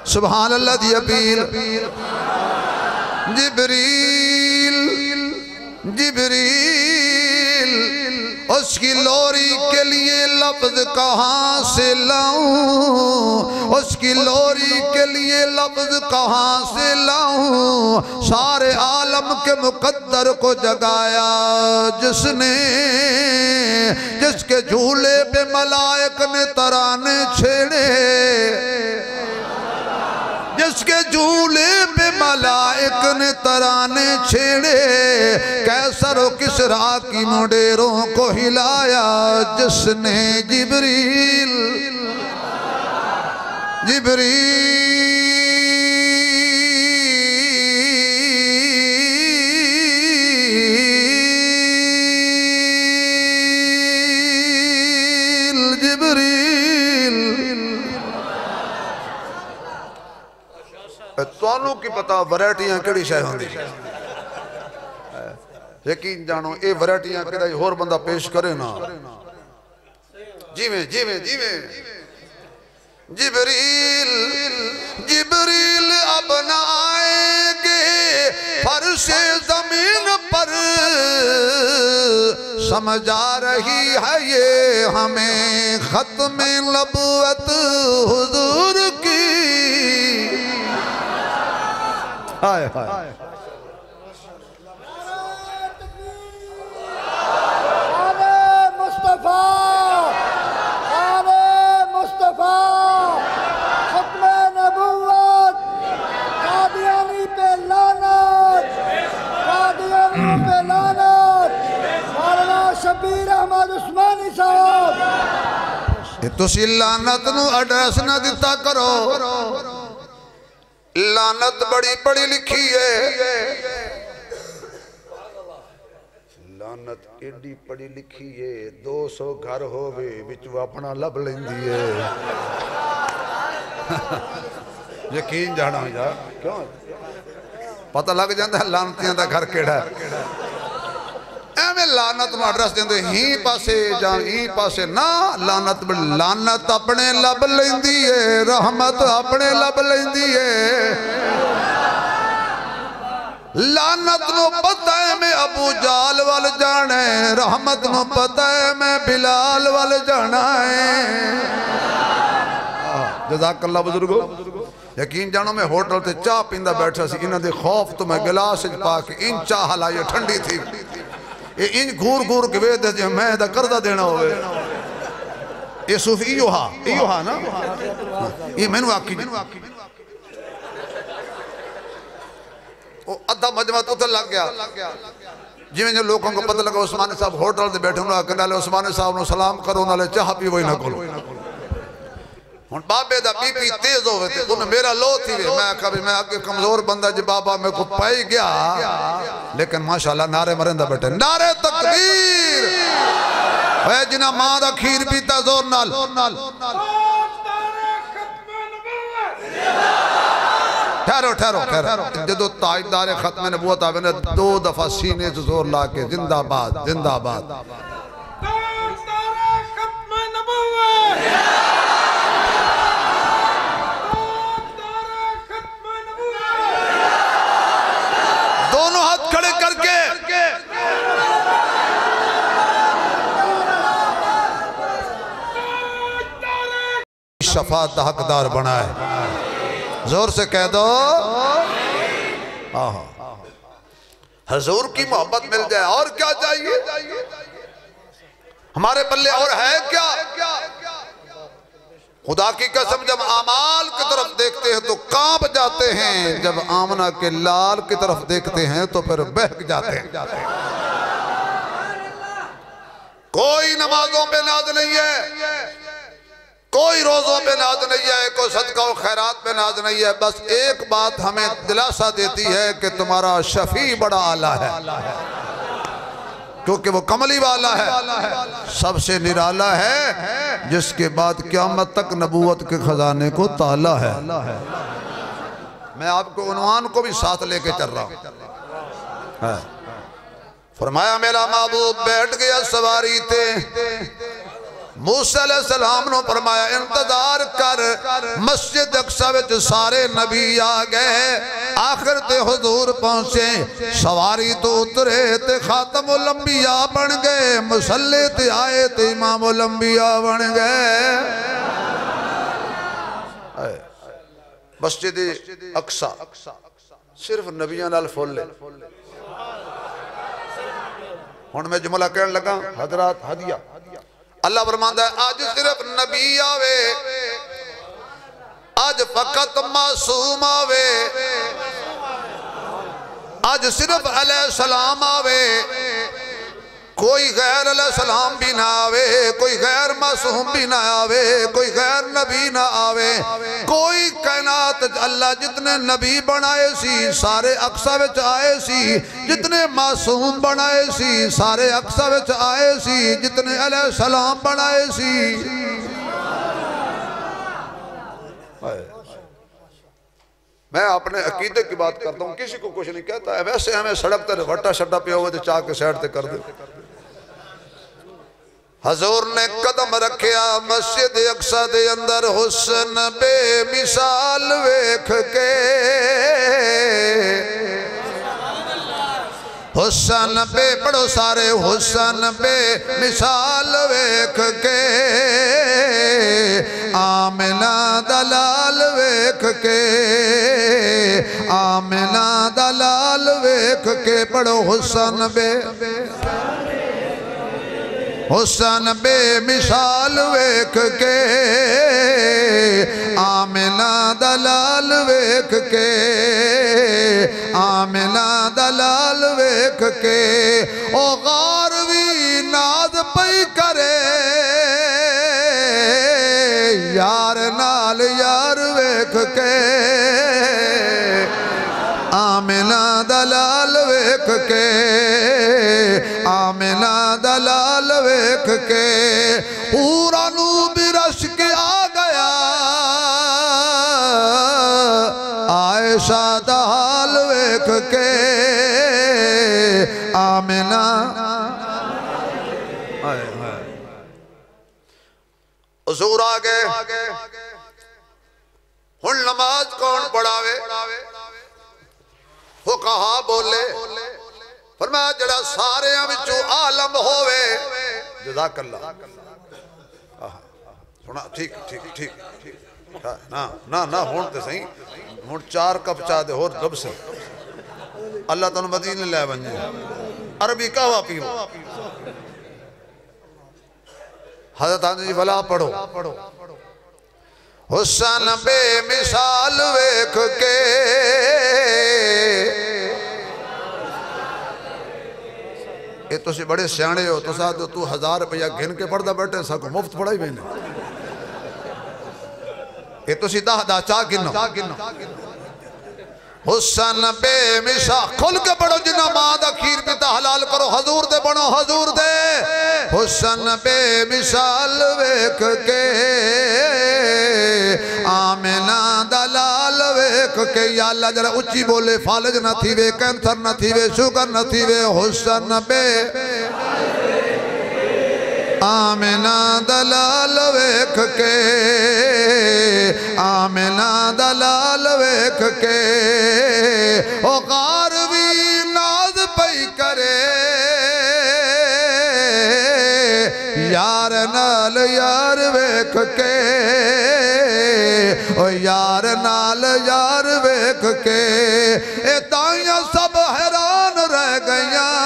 सुभान अल्लाह दी अपील। जिब्रील जिब्रील उसकी लोरी के लिए लफ्ज कहाँ से लाऊं, उसकी लोरी के लिए लफ्ज कहाँ से लाऊं। सारे आलम के मुकद्दर को जगाया जिसने, जिसके झूले पे मलाइक ने तराने छेड़े, जिसके झूले पे मलाइक ने तराने छेड़े। कैसर किसरा की मुंडेरों को हिलाया जिसने। जिब्रील जिब्रील जिबरील। तुहानू की पता वैरायटियां किहड़ी शै होंदी, यकीन जानो ये वैरायटियां किहड़ा होर बंदा पेश करे ना। जिवें जिवें जिवें जिबरील जिबरील अब न आएंगे फर्शे जमीन पर, समझा रही है ये हमें खत्म नबूवत हुजूर की। हाय हाय मुस्तफा मुस्तफा खत्म नबूवत, कादियानी पे लानत, कादियानी पे लानत, मौलाना शबीर अहमद उस्मानी साहब। तुसी लानत नू एड्रेस ना दिता करो, लानत बड़ी पढ़ी लिखी है, लानत एडी पढ़ी लिखी है 200 घर होवे विच अपना लब लेंदी है। यकीन जाना यार, क्यों पता लग जाता है लानतियां दा घर केड़ा है। एवें लानत नूं एड्रेस देंदे ही पासे जां ही पासे ना, लानत लानत अपने लब लेंदी है, रहमत अपने लब लेंदी है। लानत नो पता है मैं अबू जाल वाल जाना है, रहमत नो पता है मैं बिलाल वाल जाना है। जज़ाकल्लाह बुजुर्गो। यकीन जानो मैं होटल ते चाह पींदा बैठा सी, इन्हां दे खौफ तो मैं गिलास च पा के इन चाह लाई ठंडी थी, ये इन घूर घूर के वेद जे मैं दा करदा देना होवे। ये सूफी इयो हा ना, ये मैनू आखी अद्धा मजमा तो लग गया। जिवें जो लोगों को पता लगा उस्मानी साहब होटल से बैठे उन्होंने नाले उस्मानी साहब को सलाम करो, नाले चाह पी वही ना करो। हुण बाबे दा बीपी तेज होवे ते उन्हें मेरा लो थी वे, मैं आखा भी मैं अगे कमजोर बंदा जी बाबा मेरे को पाई गया, लेकिन माशाल्लाह नारे मरेंदा बैठे, नारे तकबीर ओए जिन्हां मां दा खीर पीता जोर नाल। ठहरो ठहरो ठहरो, जो ताजदार खत्म नबूवत आवे ने 2 दफा सीने से जोर ला के जिंदाबाद जिंदाबाद। दोनों हाथ खड़े करके शफाअत का हकदार बनाए, जोर से कह दो हजूर की मोहब्बत मिल जाए और क्या चाहिए हमारे पल्ले, और है क्या। खुदा की कसम जब आमाल की तरफ देखते हैं तो कांप जाते हैं, जब आमना के लाल की तरफ देखते हैं तो फिर बहक जाते हैं। कोई नमाजों पे नाज नहीं है, कोई रोजों पे नाज नहीं है, कोई सदका और खैरात पे नाज नहीं है। बस एक बात हमें दिलासा देती है कि तुम्हारा शफी बड़ा आला है, क्योंकि वो कमली वाला है, सबसे निराला है, जिसके बाद क़यामत तक नबूवत के खजाने को ताला है। मैं आपको उन्वान को भी साथ लेके चल रहा हूं। फरमाया मेरा महबूब बैठ गया सवारी थे, मूसा अलैहिस्सलाम ने फरमाया इंतजार कर, मस्जिद अक्सा विच सारे नबी आ गए, आखिर ते हुजूर पहुंचे, सवारी तो उतरे ते खातमुल अंबिया बन गए, मुसल्ले ते आए ते इमामुल अंबिया बन गए। मस्जिद अक्सा सिर्फ नबियां नाल फुल है। हुण मैं जुमला कहन लगा हजरात हदिया, अल्लाह फरमांदा है आज सिर्फ नबी आवे, आज फकत मासूम आवे, आज सिर्फ अलैहिस्सलाम आवे, कोई गैर अलैहिस्सलाम भी ना आवे, कोई गैर मासूम भी ना आवे, कोई गैर नबी ना आवे। कोई कायनात अल्लाह जितने नबी बनाए सी सारे अक्सा विच आए सी, जितने मासूम बनाए सी सारे अक्सा विच आए सी, जितने अलैहिस्सलाम बनाए सी मैं अपने अकीदे की बात करता हूँ, किसी को कुछ नहीं कहता है। वैसे हमें सड़क पर वट्टा शट्टा पे हो तो चाह के साइड ते कर दे। हजूर ने कदम रखिया मस्जिद अक्सा दे अंदर, हुस्न बेमिसाल वेख के, हुस्न बे बड़ो सारे हुस्न बेमिसाल वेख के, आमिना दलाल वेख के, आमिना दलाल वेख के, बड़ो हुस्न बे हुस्न बेमिसाल वेख के, आमिना दलाल वेख के, आमिना दलाल वेख के, ओ गारवी नाज पई करे, यार नाल यार वेख के, आमिना दलाल वेख के, आमिना दलाल वेख के, पूरा नू बिरश के आ गया, आयशा दा हाल वेख के, आमिना हुजूर आ गए। हुण नमाज कौन पढ़ावे? फुकहा बोले, फरमाया जड़ा सारे विचों आलम होवे, जज़ाकल्लाह। सुना ठीक ठीक ठीक ना ना ना हुण ते सही, हुण 4 कप चाह दे होर रब से अल्लाह तुम मदीने ले वने, अरबी कहवा पीओ। हज़रत आंदी जी भला पढ़ो, हुस्न बेमिसाल वेख के, ये तुसी बड़े सियाणे हो, तुसा तो तू 1000 रुपया गिन के पढ़दा बैठे, सको मुफ्त पढ़ाई मैंने, ये तुसी 10 चाह गिनो। हुस्न बेमिसाल खुल के पढ़ो, जिन्ना मां दा खीर पीता हलाल करो, हजूर दे बनो हजूर दे। हुस्न बेमिसाल वेख के, आमिना दलाल वेख के, या अल्लाह जरा उच्ची बोले, फालज न थीवे, कैंसर न थीवे, शुगर न थीवे, हुस्न बे आमिना दलाल वेख के, आमिना दलाल वेख के, ओ गारवी नाज पई करे, यार नाल यार वेख के, ओ यार नाल यार वेख के, ए ताइयां सब हैरान रह गईयां,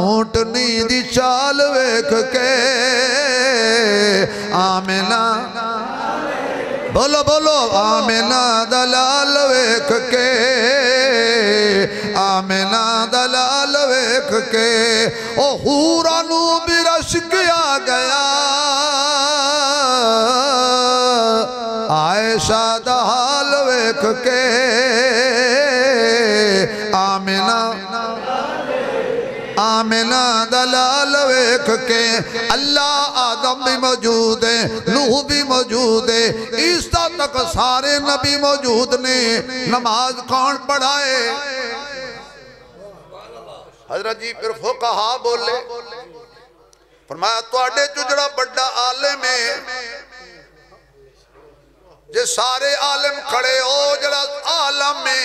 ऊंटनी दी चाल वेख के, आमिना बोलो बोलो, आमिना दलाल वेख के, आमिना दलाल वेख के, ओ हूरा नू बिरश के आ गया, आयशा दा हाल वेख के, आमिना आमिना दलाल वेख के। अल्लाह आदम भी मौजूद है, नूह भी मौजूद है, ईसा तक सारे नबी मौजूद ने। नमाज कौन पढ़ाए? हजरत जी फिर फुकहा बोले, फरमाया तुहाडे चो जड़ा बड़ा आलिम है, जे सारे आलिम खड़े हो, जड़ा आलम है,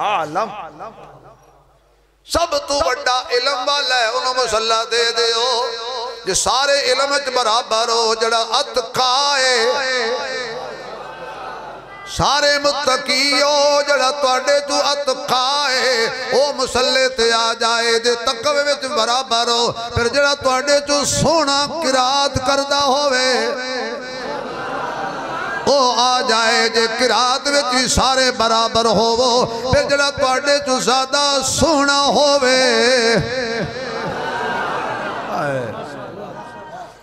आलम सब तू बड़ा इलम वाला है, उन्होंने मसला दे दो। जे सारे इलम च बराबर हो, जड़ा अतका है, सारे मुत्तकी हो, जड़ा तुहाडे तू अतका है, ओ मुसल्ले ते आ जाए। जे तकवे विच बराबर हो, फिर जड़ा तुहाडे चो सोहना किरात करदा होवे ओ आ जाए। जे किरात विच भी सारे बराबर होवो, फिर जड़ा तुहाडे चो ज़्यादा सोहना होवे।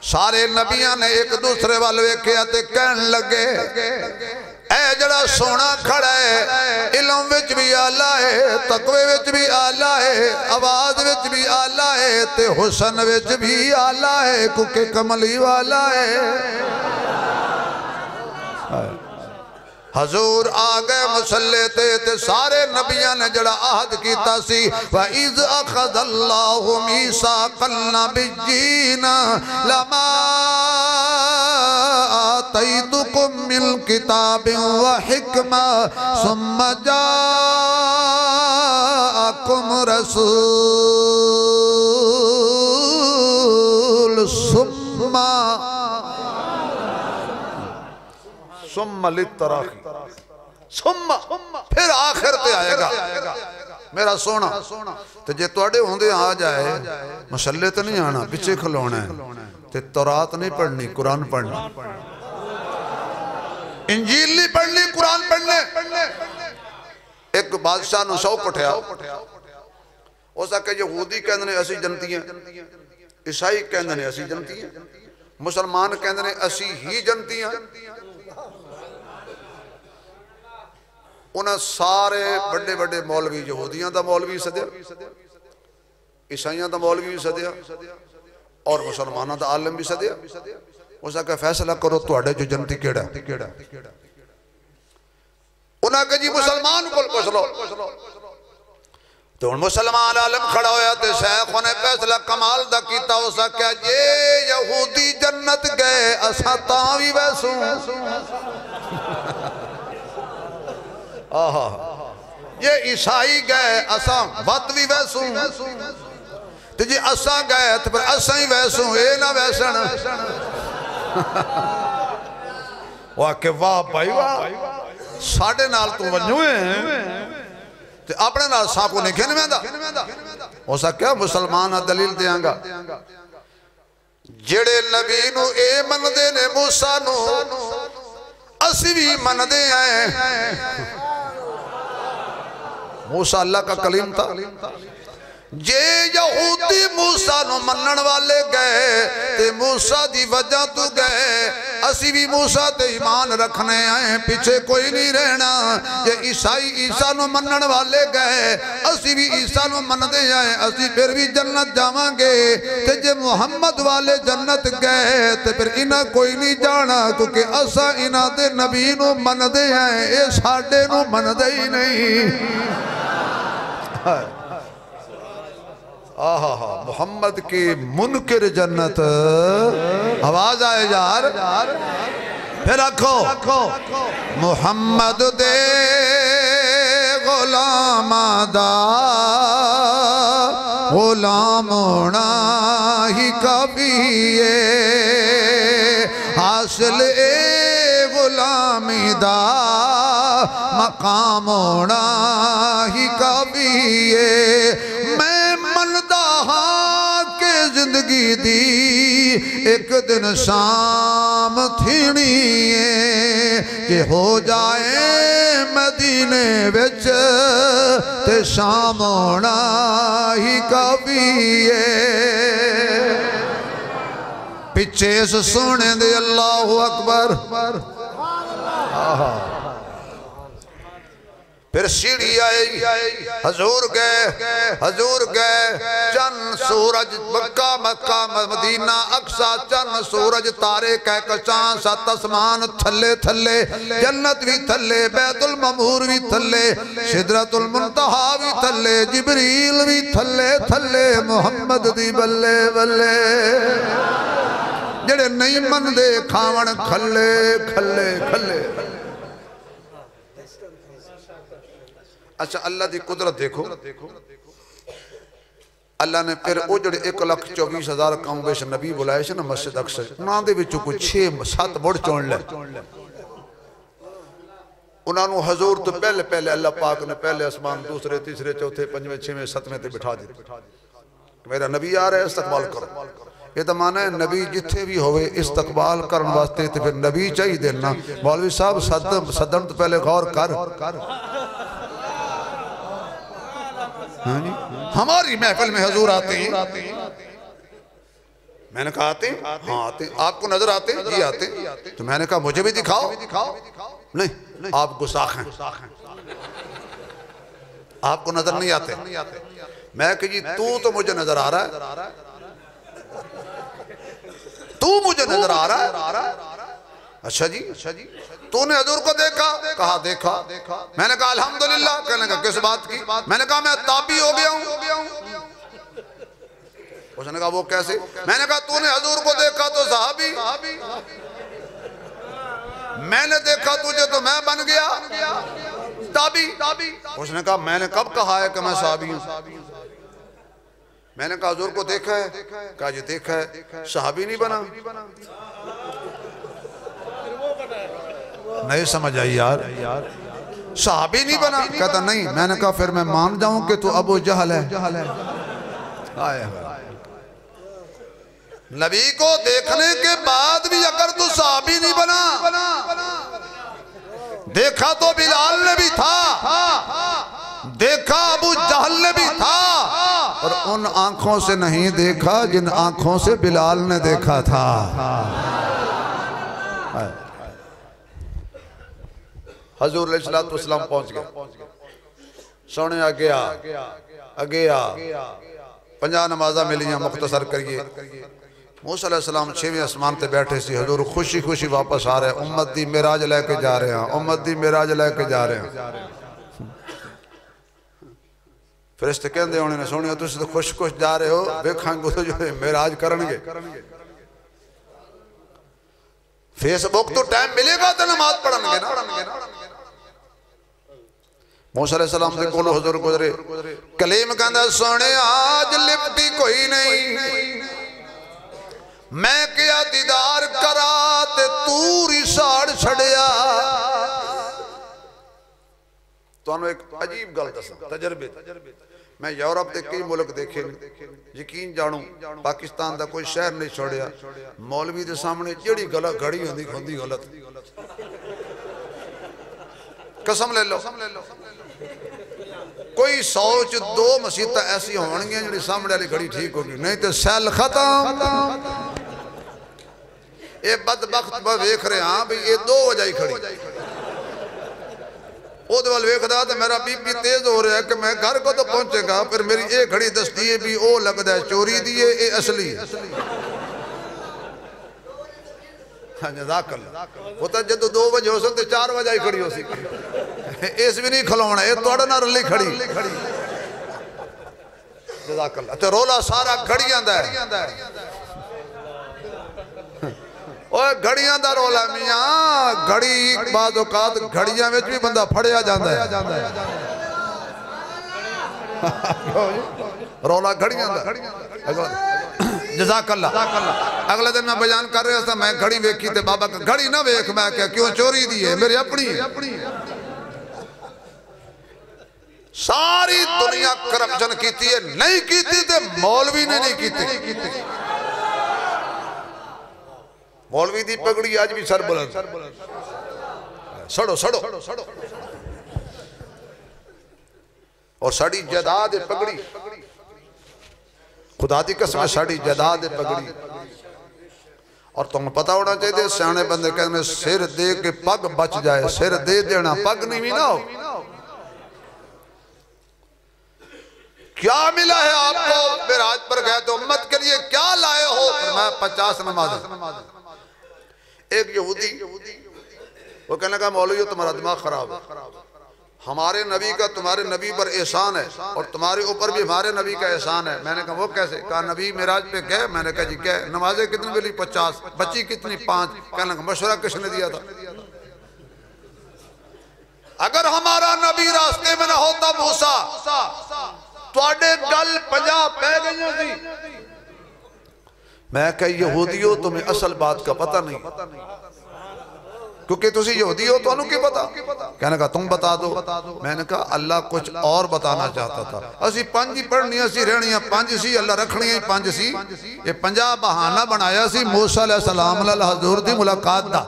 सारे नबियां ने एक दूसरे वाल वेख्या ते कहन लगे, ऐ जड़ा सोना खड़ा है इल्म विच भी आला है, तकवे विच भी आला है, आवाज विच भी आला है, ते हुसन विच भी आला है, कुके कमली वाला है। हजूर आ गए मुसल्ले ते सारे नबियां ने जड़ा आहद कीता सी, व इज़ अख़ज़ल्लाहु मीसाक़न नबिय्यीना लमा आतैतुकुम मिन किताबिन व हिकमा सुम्मा जाअकुम रसूल सुम्मा लितराखी सुम्मा फिर आखिर पे आएगा मेरा सोना। तो जे तुहाडे होंदे आ जाए मसले तो नहीं आना, पिछे खलोना है, ते तौरात नहीं पढ़नी, कुरान पढ़ना, इंजील नहीं पढ़नी, कुरान पढ़ने। एक बादशाह नूं शौक उठिया, हो सके यहूदी कहंदे ने असी जनतियां, ईसाई कहंदे ने असी जनतियां, मुसलमान कहंदे ने असी ही जनतियां। उन्हें सारे बड़े बड़े मौलवी यहूदियों का मौलवी सद्या, ईसाइयों का मौलवी भी सद्या और मुसलमानों का आलम भी सद्या। उस आके फैसला करो तुहाडे जो जनती केड़ा। उन्हें कहा जी मुसलमान को पुछ लो। तो हुण मुसलमान आलम खड़ा होया ते शेख ने फैसला कमाल दा कीता। उस आख्या जे यहूदी जन्नत गए असां तां भी वैसू, ये ईसाई गए असा वत भी वैसू, तो जी असा गए तो फिर असा ही वैसू, ये ना वैसन। वाह के वाह भाई वाह, साढ़े नाल तू वन्नू है ते अपने नाल सा को नहीं खेनवेंदा। हो सके मुसलमान दलील देंगा, जेड़े नबी नू ए मनदे ने मूसा नू असी भी मनदे हैं। मूसा अल्लाह का कलीम था। जे यहूदी मूसा नु मनन वाले गए ते मूसा दी वजह तू गए, असी भी मूसा ते ईमान रखने आए, पीछे कोई नहीं रहना। जे ईसाई ईसा नु मनन वाले गए, असी भी ईसा नु मनदे आए, असी फिर भी जन्नत जावांगे। ते जे मुहम्मद वाले जन्नत गए ते फिर इन्हां कोई नहीं जाना, क्योंकि असा इन्हां दे नबी नु मनदे आए, ये साडे नु मनदे ही नहीं। आहा हा मोहम्मद की मुनकिर जन्नत, आवाज आए यार। फिर रखो मोहम्मद दे गुलामा दा गुलाम होना ही काफी है, हासिल ए गुलामी दा मकाम होना ही काफी है। मैं मनदा हाँ के जिंदगी दी एक दिन शाम थीनी है, कि हो जाए मदीने विच ते शाम होना ही काफी है। पिछे इस सोने दे अल्लाहु अकबर। फिर सीढ़ी आई, हजूर गए चंद सूरज मक्का मक्का मदीना अक्सा, चंद सूरज तारे कह कचां, सत आसमान थले थले, जन्नत भी थले, बैतुल ममूर भी थले, सिदरतुल मुंतहा भी थले, जिबरील भी थले थले, मुहम्मद दी बल्ले बल्ले। जेड़े नहीं मनदे खावन खले खले खले। अच्छा अल्लाह की कुदरत देखो, अल्लाह ने फिर वो जो 1,24,000 कम बेश नबी बुलाए से ना मस्जिद अक्सर, उन्होंने कोई 6-7 मुड़ चुन ले। उन्होंने हजूर तो पहले पहले अल्लाह पाक ने पहले आसमान, दूसरे तीसरे चौथे पंजवें छेवें सतवें ते बिठा दी। मेरा नबी आ रहा है, इस्तकबाल करो। ये तो माना है नबी जिथे भी होवे इस्तकबाल करने वास्ते तो फिर नबी चाहिए देना। मौलवी साहब सदन तो पहले गौर कर। हमारी महफिल में हजूर आते हैं। मैंने कहा आते हैं? हाँ आते हैं। आपको नजर आते हैं? जी आते हैं। तो मैंने कहा मुझे भी दिखाओ। नहीं, आप गुस्ताख हैं, आपको नजर नहीं आते। मैं कि जी तू तो मुझे नजर आ रहा है, तू मुझे नजर आ रहा है। अच्छा जी, तूने हजूर को देखा? कहा देखा। मैंने कहा अल्हम्दुलिल्लाह। कहने का किस बात की? मैंने कहा मैं ताबी हो गया हूं। उसने कहा वो कैसे? मैंने कहा तूने हजूर को देखा तो सहाबी, मैंने देखा तुझे तो मैं बन गया ताबी। उसने कहा मैंने कब कहा है कि मैं सहाबी हूं? मैंने कहा हजूर को देखा है? कहा जी देखा है। सहाबी नहीं बना? नहीं समझ आई यार, सहाबी नहीं बना? कहता नहीं। मैंने कहा फिर मैं मान जाऊं कि तू अबू जहल है। नबी को देखने के बाद भी अगर तू सहाबी नहीं बना, देखा तो बिलाल ने भी था, देखा अबू जहल ने भी था, और उन आंखों से नहीं देखा जिन आंखों से बिलाल ने देखा था। हजूर अलैहिस्सलाम पहुंच गए। सोने आगे आ 50 नमाजा मिलियां, मुख्तसर करिए। मूसा अलैहिस्सलाम 6वें आसमान पे बैठे सी। हजूर खुशी खुशी वापस आ रहे हैं, उम्मत दी मेराज लेके जा रहे हैं, उम्मत दी मेराज लेके जा रहे हैं। फरिश्ते कहंदे होने ने सोनिया तुसीं तो खुश खुश जा रहे हो, वेखांगे तो जो मेराज करनगे। फेसबुक तो टाइम मिलेगा तो नमाज पढ़नगे ना। मूसा अलैहिस्सलाम दे कोल हुजूर गुजरे। कलीम कहंदा सोने आज लिपटी कोई नहीं, मैं क्या दीदार करा ते तू रिसाड़ छड़िया। तुहानू एक अजीब गल दसां तजर्बे, मैं यूरोप के कई मुल्क देखे, यकीन जानो पाकिस्तान का कोई शहर नहीं छोड़िया। मौलवी के सामने जिहड़ी गलत घड़ी होंदी गलत, कसम ले लो। कोई 100 च 2 मसीत ऐसी होणगियां जिहड़ी सामने वाली घड़ी ठीक होगी, नहीं तो सैल खत्म। ये बदबख्त वेख रहे हाँ भी ये 2 वजाई खड़ी, ओदे वाल वेखदा तो मेरा बीपी तेज हो रहा है कि मैं घर को तो पहुंचेगा, फिर मेरी ये घड़ी दसदी है भी ओ लगदा है चोरी दी है, ये असली है। हाँ जज़ाकल्लाह। वो तो जदों 2 बजे हो सकते 4 बजे खड़ी हो सी, इस भी नहीं खिलाउना, ये तुहाडे नाल रली खड़ी। जज़ाकल्लाह। ते रोला सारा घड़ियां दा है। घड़ियां दा रोला मियां, घड़ी बाज़ औकात घड़ियां विच भी बंदा फड़िया जांदा है। रोला घड़ियां दा। जज़ाकल्लाह। अगले दिन मैं बयान कर रहा था, मैं घड़ी वेखी ते बाबा का घड़ी ना वेख, मैं क्या क्यों चोरी दी है, मेरी अपनी है। सारी दुनिया करप्शन की है, नहीं की ते मौलवी ने नहीं की। मौलवी दी पगड़ी आज भी सर बुलंद, सड़ो सड़ो। और साड़ी जायदाद पगड़ी, खुदा दी कसम साड़ी जायदाद पगड़ी। और तुम्हें पता होना चाहिए, सियाने बंदे कहते सिर दे के पग बच जाए, सिर दे देना पग नहीं भी ना हो। क्या मिला है आपको? मेराज पर गए तो उम्मत के लिए क्या लाए हो? मैं 50 नमाज। एक यहूदी वो कहने लगा मौलवी तुम्हारा दिमाग खराब है, हमारे नबी का तुम्हारे नबी पर एहसान है और तुम्हारे ऊपर भी हमारे नबी का एहसान है। मैंने कहा वो कैसे? कहा नबी मेराज पे गए। मैंने कहा जी गए। नमाजें कितनी मिली? 50। बची कितनी? 5। कहने लगा मशवरा किसने दिया था? अगर हमारा नबी रास्ते में ना होता मूसा, तुहाडे गल 50 पै गई थी। मैं कह यहूदियों तुम्हें असल बात का पता नहीं, क्योंकि तुसी यहूदी हो, तुहानू की पता? कहने का तुम बता दो। मैंने कहा अल्लाह कुछ और बताना चाहता था। असी 5 ही पढ़नी, असी रहनियां 5 सी, अल्लाह रखनी ही 5 सी। ये 50 बहाना बनाया सी मूसा अलैहिस्सलाम नाल हजूर दी मुलाकात दा।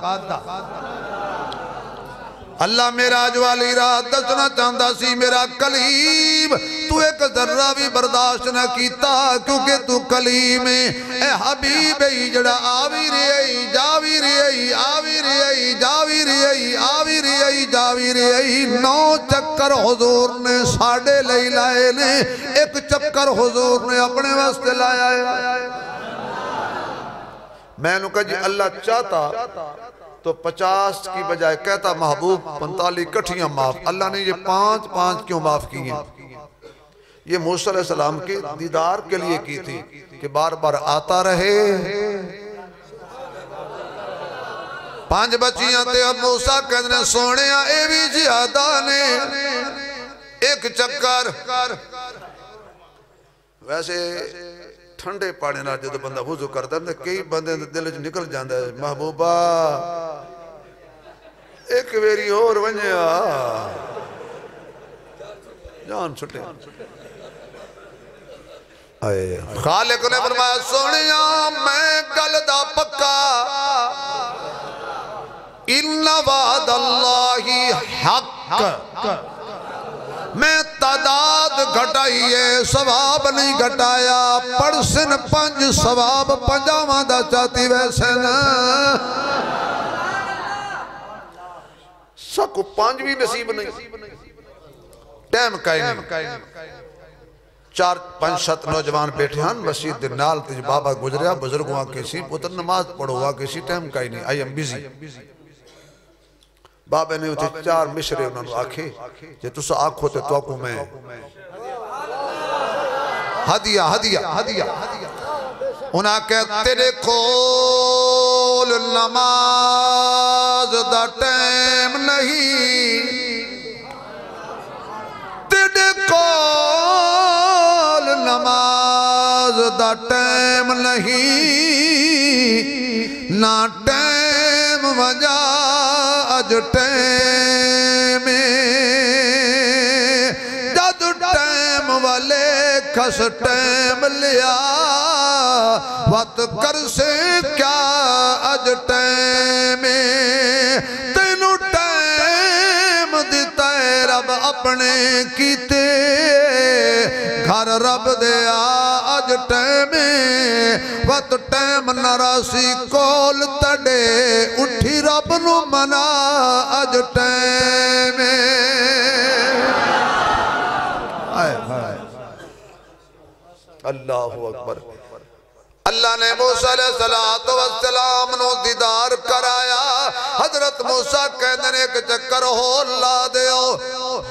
अल्लाह मेराज वाली रात दसना चाहता सी मेरा कलीम तू एक जर्रा भी बर्दाश्त न कीता क्योंकि तू कलीम ए हबीब जड़ा आवी रही जावी रही आवी रही जावी रही आवी रही जावी रही 9 चक्कर हुजूर ने साडे लई लाए ने एक चक्कर हुजूर ने अपने वास्ते लाया है। मैंने कहा जी अल्लाह चाहता तो 50 की बजाय कहता महबूब 45 कठियां माफ। अल्लाह ने ये 5-5 क्यों माफ किए? ये मूसा अलैहि सलाम के दीदार के लिए की थी कि बार बार आता रहे। 5 बच्चियां ते मूसा कहने सोने ये भी ज्यादा ने एक चक्कर। वैसे ठंडे पानी ना जो बंदा वुजू करता है कई बंदे दिल च निकल जाता है महबूबा एक वेरी और वंजिया जान छुटे। खालिक ने फरमाया सोनिया मैं गल दा पक्का इन्ना वादल्लाही हक मैं तादाद घटाई है सवाब नहीं घटाया। परसन 5 सवाब 50वां दा चाहती वैसे न सबको 5 भी नसीब नहीं। टाइम का नहीं 4-5 नौजवान बैठे हैं मस्जिद दे नाल ते बाबा गुजरिया बुजुर्गों के सी पुत्र नमाज पढ़ोगा किसी टाइम का ही नहीं आई एम बिजी। बाबे ने उसे 4 मिसरे उन्होंने आखे जे तुस आखो तो तुआको मैं हदिया हदिया हदिया उन्हें कह तेरे कोल नमाज दा टाइम नहीं तेरे कोल नमाज दा टाइम नहीं ना टाइम वजा अज टाइम जद टाइम वाले खस टाइम लिया वत कर से क्या अज टाइम तेनू टाइम दिता है रब अपने कीते घर रब दिया अज टाइम वत टाइम नरासी कोल तड़े उठी रब नू मना अज टाइम। अल्लाहु अकबर। अल्लाह ने मूसा अलैहिस्सलाम नु दीदार कराया। हजरत मूसा कहते ने एक चक्कर होर ला दियो।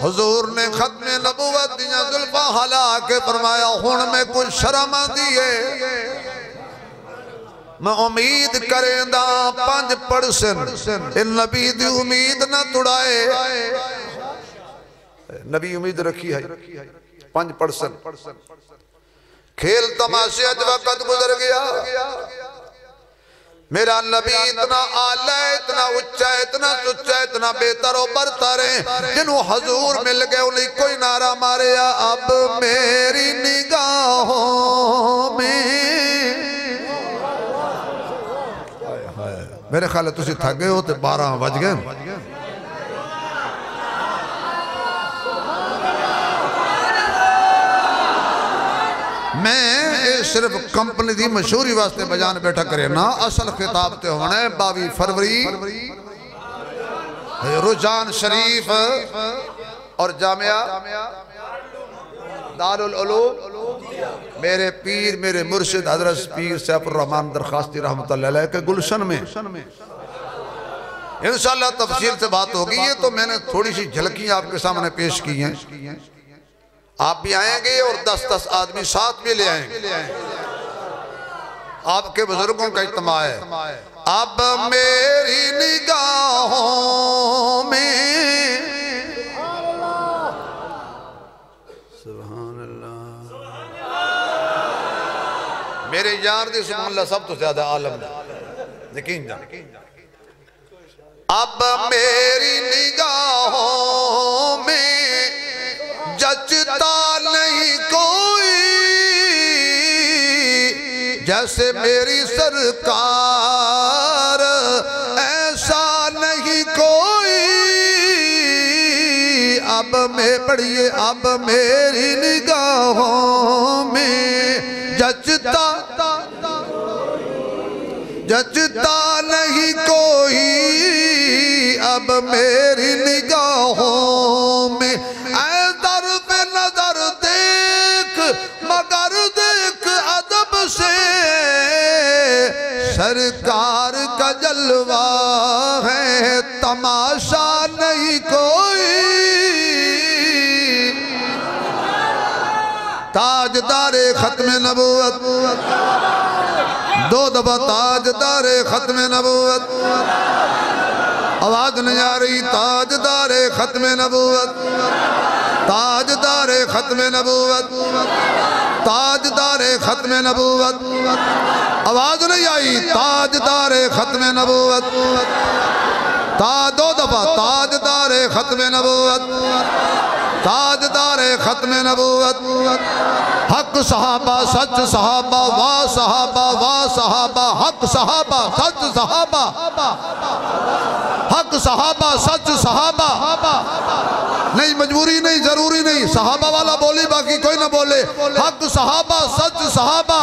हुजूर ने खत्मे नबूवत दियां जुल्फा हला के फरमाया हुण में कुछ शर्म आंदी है मैं उम्मीद करेंदा 5% इन नबी दी उम्मीद ना तुड़ाए। नबी उम्मीद रखी है 5%। खेल तमाशे अज वक्त गुजर गया। मेरा नबी इतना आला है इतना उच्चा है इतना सुच्चा है इतना बेहतर और बरतर है जिन्हों हजूर मिल गए उन्हें कोई नारा मारे अब मेरी निगाहों में। मेरे ख्याल तुम थक गए हो तो 12 बज गए। मैं सिर्फ कंपनी की मशहूरी वास्ते बजान बैठा करे ना असल खिताब ते होना है 22 फरवरी रुझान शरीफ और जामिया दारुल उलूम मेरे पीर मेरे मुर्शिद हजरत पीर सैफुर रहमान दरखास्ती रहमतुल्लाह अलैह के गुलशन में इंशाअल्लाह तफसील से बात होगी। ये तो मैंने थोड़ी सी झलकी आपके सामने पेश की हैं। आप भी आएंगे और 10-10 आदमी साथ भी ले आएंगे। आपके बुजुर्गों का इज्तिमा है। अब मेरी निगाहों में सुभान अल्लाह मेरे यार दी सुभान अल्लाह सब तो ज्यादा आलम यकीन जान। अब मेरी निगाहों में जचता नहीं कोई जैसे मेरी सरकार ऐसा नहीं कोई पढ़िए अब मेरी निगाहों में जचता नहीं कोई अब मेरी निगाहों में। ऐ दर पे नजर देख मगर देख अदब से सरकार का जलवा है तमाशा नहीं कोई। ताजदारे खत्म नबूवत दो दफा ताजदारे खत्म नबूवत। आवाज नहीं आ रही। ताजदारे खत्म नबूवत ताजदारे खत्म नबूवत ताजदारे खत्म नबूवत। आवाज नहीं आई। ताजदारे खत्म नबूवत दो दफा ताजदारे खत्म नबूवत ताजदारे खत्म नबूवत। हक सहाबा सच सहाबा वाह सहाबा हक सहाबा सच सहाबा हक सहाबा सच सहाबा। नहीं मजबूरी नहीं जरूरी नहीं सहाबा वाला बोली बाकी कोई ना बोले। हक सहाबा सच सहाबा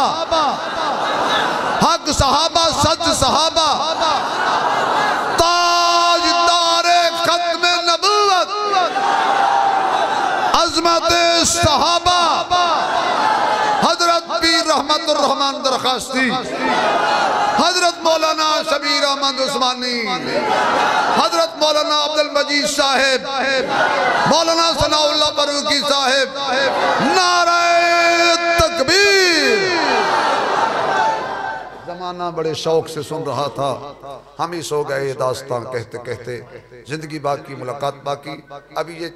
हक सहाबा सच सहाबा। ताजदारे खत्म नबूवत अज़मत सहाबा हजरत पीर रहमतुर रहमान दरखास्ती हजरत मौलाना शबीर अहमद उस्मानी हजरत मौलाना अब्दुल मजीद साहेब मौलाना सनाउल्लाह बरूकी साहेब नारे तकबीर। जमाना बड़े शौक से सुन रहा था। हम ही सो गए दास्तां कहते कहते। जिंदगी बाकी मुलाकात बाकी। अभी ये